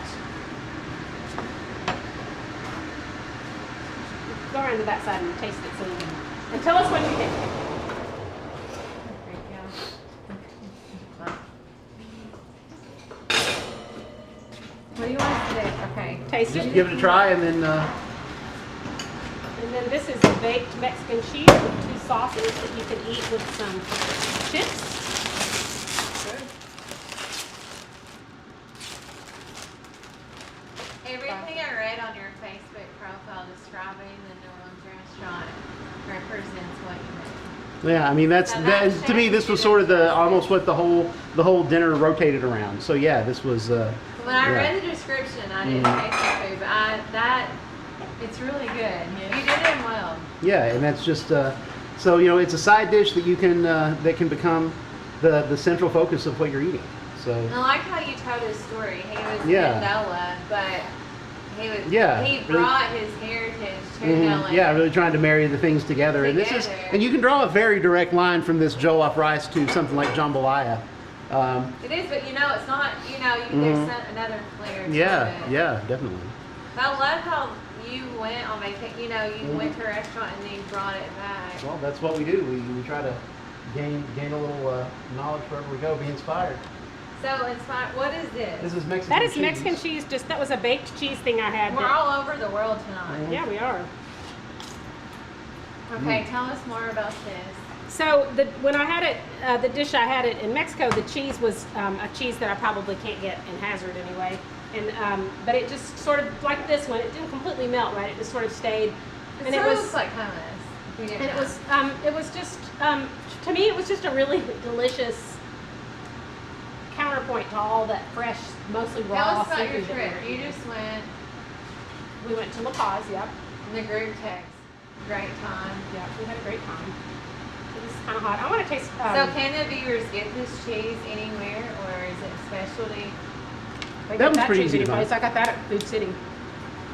[SPEAKER 2] Go around to that side and taste it so you can. And tell us what you think.
[SPEAKER 4] What do you want us to do? Okay.
[SPEAKER 2] Taste
[SPEAKER 1] Just
[SPEAKER 2] it.
[SPEAKER 1] give it a try and then.
[SPEAKER 2] And then this is a baked Mexican cheese with 2 sauces that you can eat with some chips.
[SPEAKER 4] Everything I read on your Facebook profile describing the New Orleans restaurant represents what you make.
[SPEAKER 1] Yeah, I mean that's
[SPEAKER 4] Now
[SPEAKER 1] that,
[SPEAKER 4] that's
[SPEAKER 1] to me this was sort of the almost what the whole dinner rotated around. So yeah, this was.
[SPEAKER 4] When I
[SPEAKER 1] Yeah.
[SPEAKER 4] read the description, I didn't taste the food, but it's really good. You did it well.
[SPEAKER 1] Yeah, and that's just so it's a side dish that you can that can become the central focus of what you're eating. So
[SPEAKER 4] I like how you told his story. He was
[SPEAKER 1] Yeah.
[SPEAKER 4] Mandela, but he
[SPEAKER 1] Yeah,
[SPEAKER 4] he
[SPEAKER 1] really-
[SPEAKER 4] brought his heritage to LA.
[SPEAKER 1] yeah, really trying to marry the things together. And this is
[SPEAKER 4] Together.
[SPEAKER 1] and you can draw a very direct line from this jollof rice to something like jambalaya.
[SPEAKER 4] It is, but it's not. There's another flair to
[SPEAKER 1] Yeah,
[SPEAKER 4] it.
[SPEAKER 1] yeah, definitely.
[SPEAKER 4] But I love how you went on vacation. You went to a restaurant and then you brought it back.
[SPEAKER 1] Well, that's what we do. We try to gain a little knowledge wherever we go, be inspired.
[SPEAKER 4] So inspired. What is this?
[SPEAKER 1] This is Mexican
[SPEAKER 2] That is
[SPEAKER 1] cheese.
[SPEAKER 2] Mexican cheese. That was a baked cheese thing I had.
[SPEAKER 4] We're
[SPEAKER 2] that-
[SPEAKER 4] all over the world tonight.
[SPEAKER 2] Yeah, we are.
[SPEAKER 4] Okay, tell us more about this.
[SPEAKER 2] So when I had it, the dish I had it in Mexico, the cheese was a cheese that I probably can't get in Hazard anyway. And but it just sort of like this one, it didn't completely melt, right? It just sort of stayed.
[SPEAKER 4] It sort of looks like hummus. if you didn't
[SPEAKER 2] And
[SPEAKER 4] know.
[SPEAKER 2] it was just to me it was just a really delicious counterpoint to all that fresh, mostly raw
[SPEAKER 4] Tell us about your
[SPEAKER 2] seafood that we
[SPEAKER 4] trip.
[SPEAKER 2] were
[SPEAKER 4] You
[SPEAKER 2] eating.
[SPEAKER 4] just went
[SPEAKER 2] We went to La Paz, yep.
[SPEAKER 4] in the group text. Great time.
[SPEAKER 2] Yeah, we had a great time. It was kind of hot. I want to taste.
[SPEAKER 4] So can the viewers get this cheese anywhere, or is it specialty?
[SPEAKER 1] That was pretty easy to
[SPEAKER 2] place.
[SPEAKER 1] find.
[SPEAKER 2] I got that at Food City.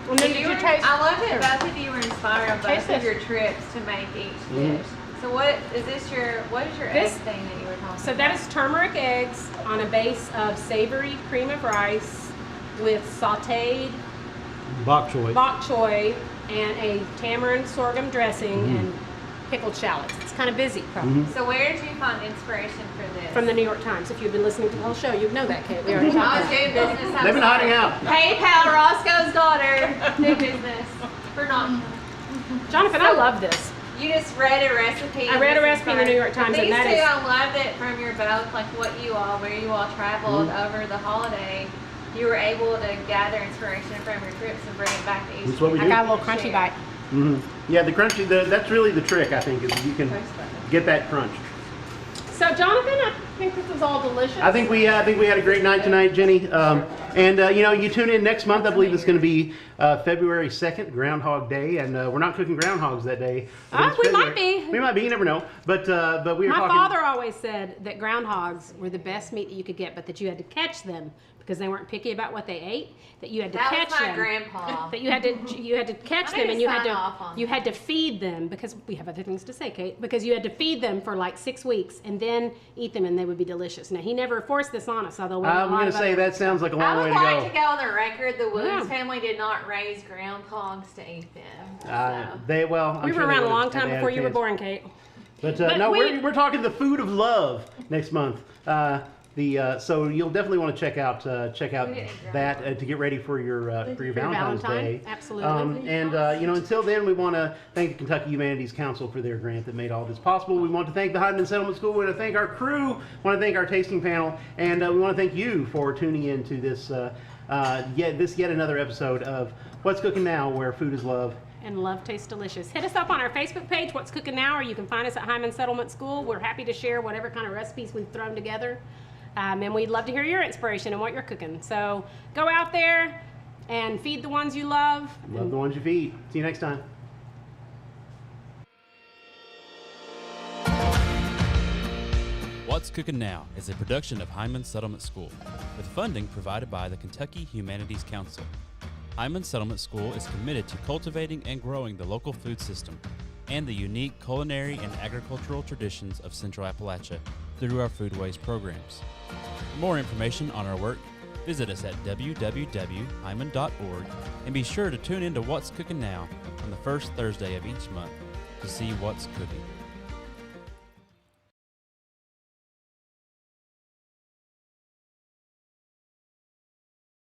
[SPEAKER 2] And then did you taste?
[SPEAKER 4] I love that both of you were inspired on
[SPEAKER 2] Taste
[SPEAKER 4] both of
[SPEAKER 2] this.
[SPEAKER 4] your trips to make each
[SPEAKER 1] Mhm.
[SPEAKER 4] dish. So what is what is your egg
[SPEAKER 2] This-
[SPEAKER 4] thing that you were talking
[SPEAKER 2] So
[SPEAKER 4] about?
[SPEAKER 2] that is turmeric eggs on a base of savory cream of rice with sautéed
[SPEAKER 1] Bok choy.
[SPEAKER 2] bok choy and a tamarind sorghum dressing
[SPEAKER 1] Mhm.
[SPEAKER 2] and pickled shallots. It's kind of busy, probably.
[SPEAKER 1] Mhm.
[SPEAKER 4] So where did you find inspiration for this?
[SPEAKER 2] From the New York Times. If you've been listening to the whole show, you'd know that, Kate. We already
[SPEAKER 4] I
[SPEAKER 2] talked
[SPEAKER 4] was
[SPEAKER 2] about it.
[SPEAKER 4] doing business.
[SPEAKER 1] They've been hiding out.
[SPEAKER 4] PayPal Roscoe's daughter. Do business. For not.
[SPEAKER 2] Jonathan, I love this.
[SPEAKER 4] You just read a recipe.
[SPEAKER 2] I read a
[SPEAKER 4] and
[SPEAKER 2] recipe in the New York
[SPEAKER 4] but
[SPEAKER 2] Times, and
[SPEAKER 4] these
[SPEAKER 2] that
[SPEAKER 4] two,
[SPEAKER 2] is-
[SPEAKER 4] I love it from your both, like where you all traveled over the holiday. You were able to gather inspiration from your trips and bring it back to each.
[SPEAKER 1] That's what we
[SPEAKER 2] I
[SPEAKER 1] do.
[SPEAKER 2] got a little crunchy bite.
[SPEAKER 1] Mhm. Yeah, the crunchy. That's really the trick. I think is you can get that crunch.
[SPEAKER 2] So, Jonathan, I think this was all delicious.
[SPEAKER 1] I think we had a great night tonight, Jenny. And you tune in next month. I believe it's going to be February 2nd, Groundhog Day, and we're not cooking groundhogs that day.
[SPEAKER 2] Ah,
[SPEAKER 1] It's
[SPEAKER 2] we might
[SPEAKER 1] February.
[SPEAKER 2] be.
[SPEAKER 1] We might be. You never know. But we were
[SPEAKER 2] My
[SPEAKER 1] talking.
[SPEAKER 2] father always said that groundhogs were the best meat that you could get, but that you had to catch them because they weren't picky about what they ate. That you had to
[SPEAKER 4] That
[SPEAKER 2] catch
[SPEAKER 4] was my
[SPEAKER 2] them.
[SPEAKER 4] grandpa.
[SPEAKER 2] That you had to catch
[SPEAKER 4] I
[SPEAKER 2] them
[SPEAKER 4] need
[SPEAKER 2] and
[SPEAKER 4] to
[SPEAKER 2] you had
[SPEAKER 4] sign off
[SPEAKER 2] to
[SPEAKER 4] on
[SPEAKER 2] you had to feed them because we have other things to say, Kate. Because you had to feed them for like 6 weeks and then eat them and they would be delicious. Now he never forced this on us, although we had a
[SPEAKER 1] I'm
[SPEAKER 2] lot
[SPEAKER 1] going
[SPEAKER 2] of
[SPEAKER 1] to say
[SPEAKER 2] other-
[SPEAKER 1] that sounds like a
[SPEAKER 4] I
[SPEAKER 1] long way
[SPEAKER 4] would
[SPEAKER 1] to
[SPEAKER 4] like
[SPEAKER 1] go.
[SPEAKER 4] to go on the record. The Williams
[SPEAKER 2] Yeah.
[SPEAKER 4] family did not raise groundhogs to eat them. So.
[SPEAKER 1] I'm
[SPEAKER 2] We
[SPEAKER 1] sure
[SPEAKER 2] were
[SPEAKER 1] they
[SPEAKER 2] around a
[SPEAKER 1] would've
[SPEAKER 2] long
[SPEAKER 1] had
[SPEAKER 2] time
[SPEAKER 1] to
[SPEAKER 2] before
[SPEAKER 1] have
[SPEAKER 2] you were
[SPEAKER 1] kids.
[SPEAKER 2] born, Kate.
[SPEAKER 1] But
[SPEAKER 2] But
[SPEAKER 1] no,
[SPEAKER 2] we-
[SPEAKER 1] we're talking the food of love next month. So you'll definitely want to check out
[SPEAKER 4] Yeah.
[SPEAKER 1] that to get ready for your Valentine's Day.
[SPEAKER 2] Absolutely.
[SPEAKER 1] Until then, we want to thank the Kentucky Humanities Council for their grant that made all this possible. We want to thank the Hyman Settlement School. We want to thank our crew. We want to thank our tasting panel, and we want to thank you for tuning in to this yet another episode of What's Cooking Now, where food is love.
[SPEAKER 2] And love tastes delicious. Hit us up on our Facebook page, What's Cooking Now, or you can find us at Hyman Settlement School. We're happy to share whatever kind of recipes we've thrown together. And we'd love to hear your inspiration and what you're cooking. So go out there and feed the ones you love.
[SPEAKER 1] Love the ones you feed. See you next time.
[SPEAKER 6] What's Cooking Now is a production of Hyman Settlement School, with funding provided by the Kentucky Humanities Council. Hyman Settlement School is committed to cultivating and growing the local food system and the unique culinary and agricultural traditions of Central Appalachia through our foodways programs. For more information on our work, visit us at www.hyman.org and be sure to tune in to What's Cooking Now on the first Thursday of each month to see what's cooking.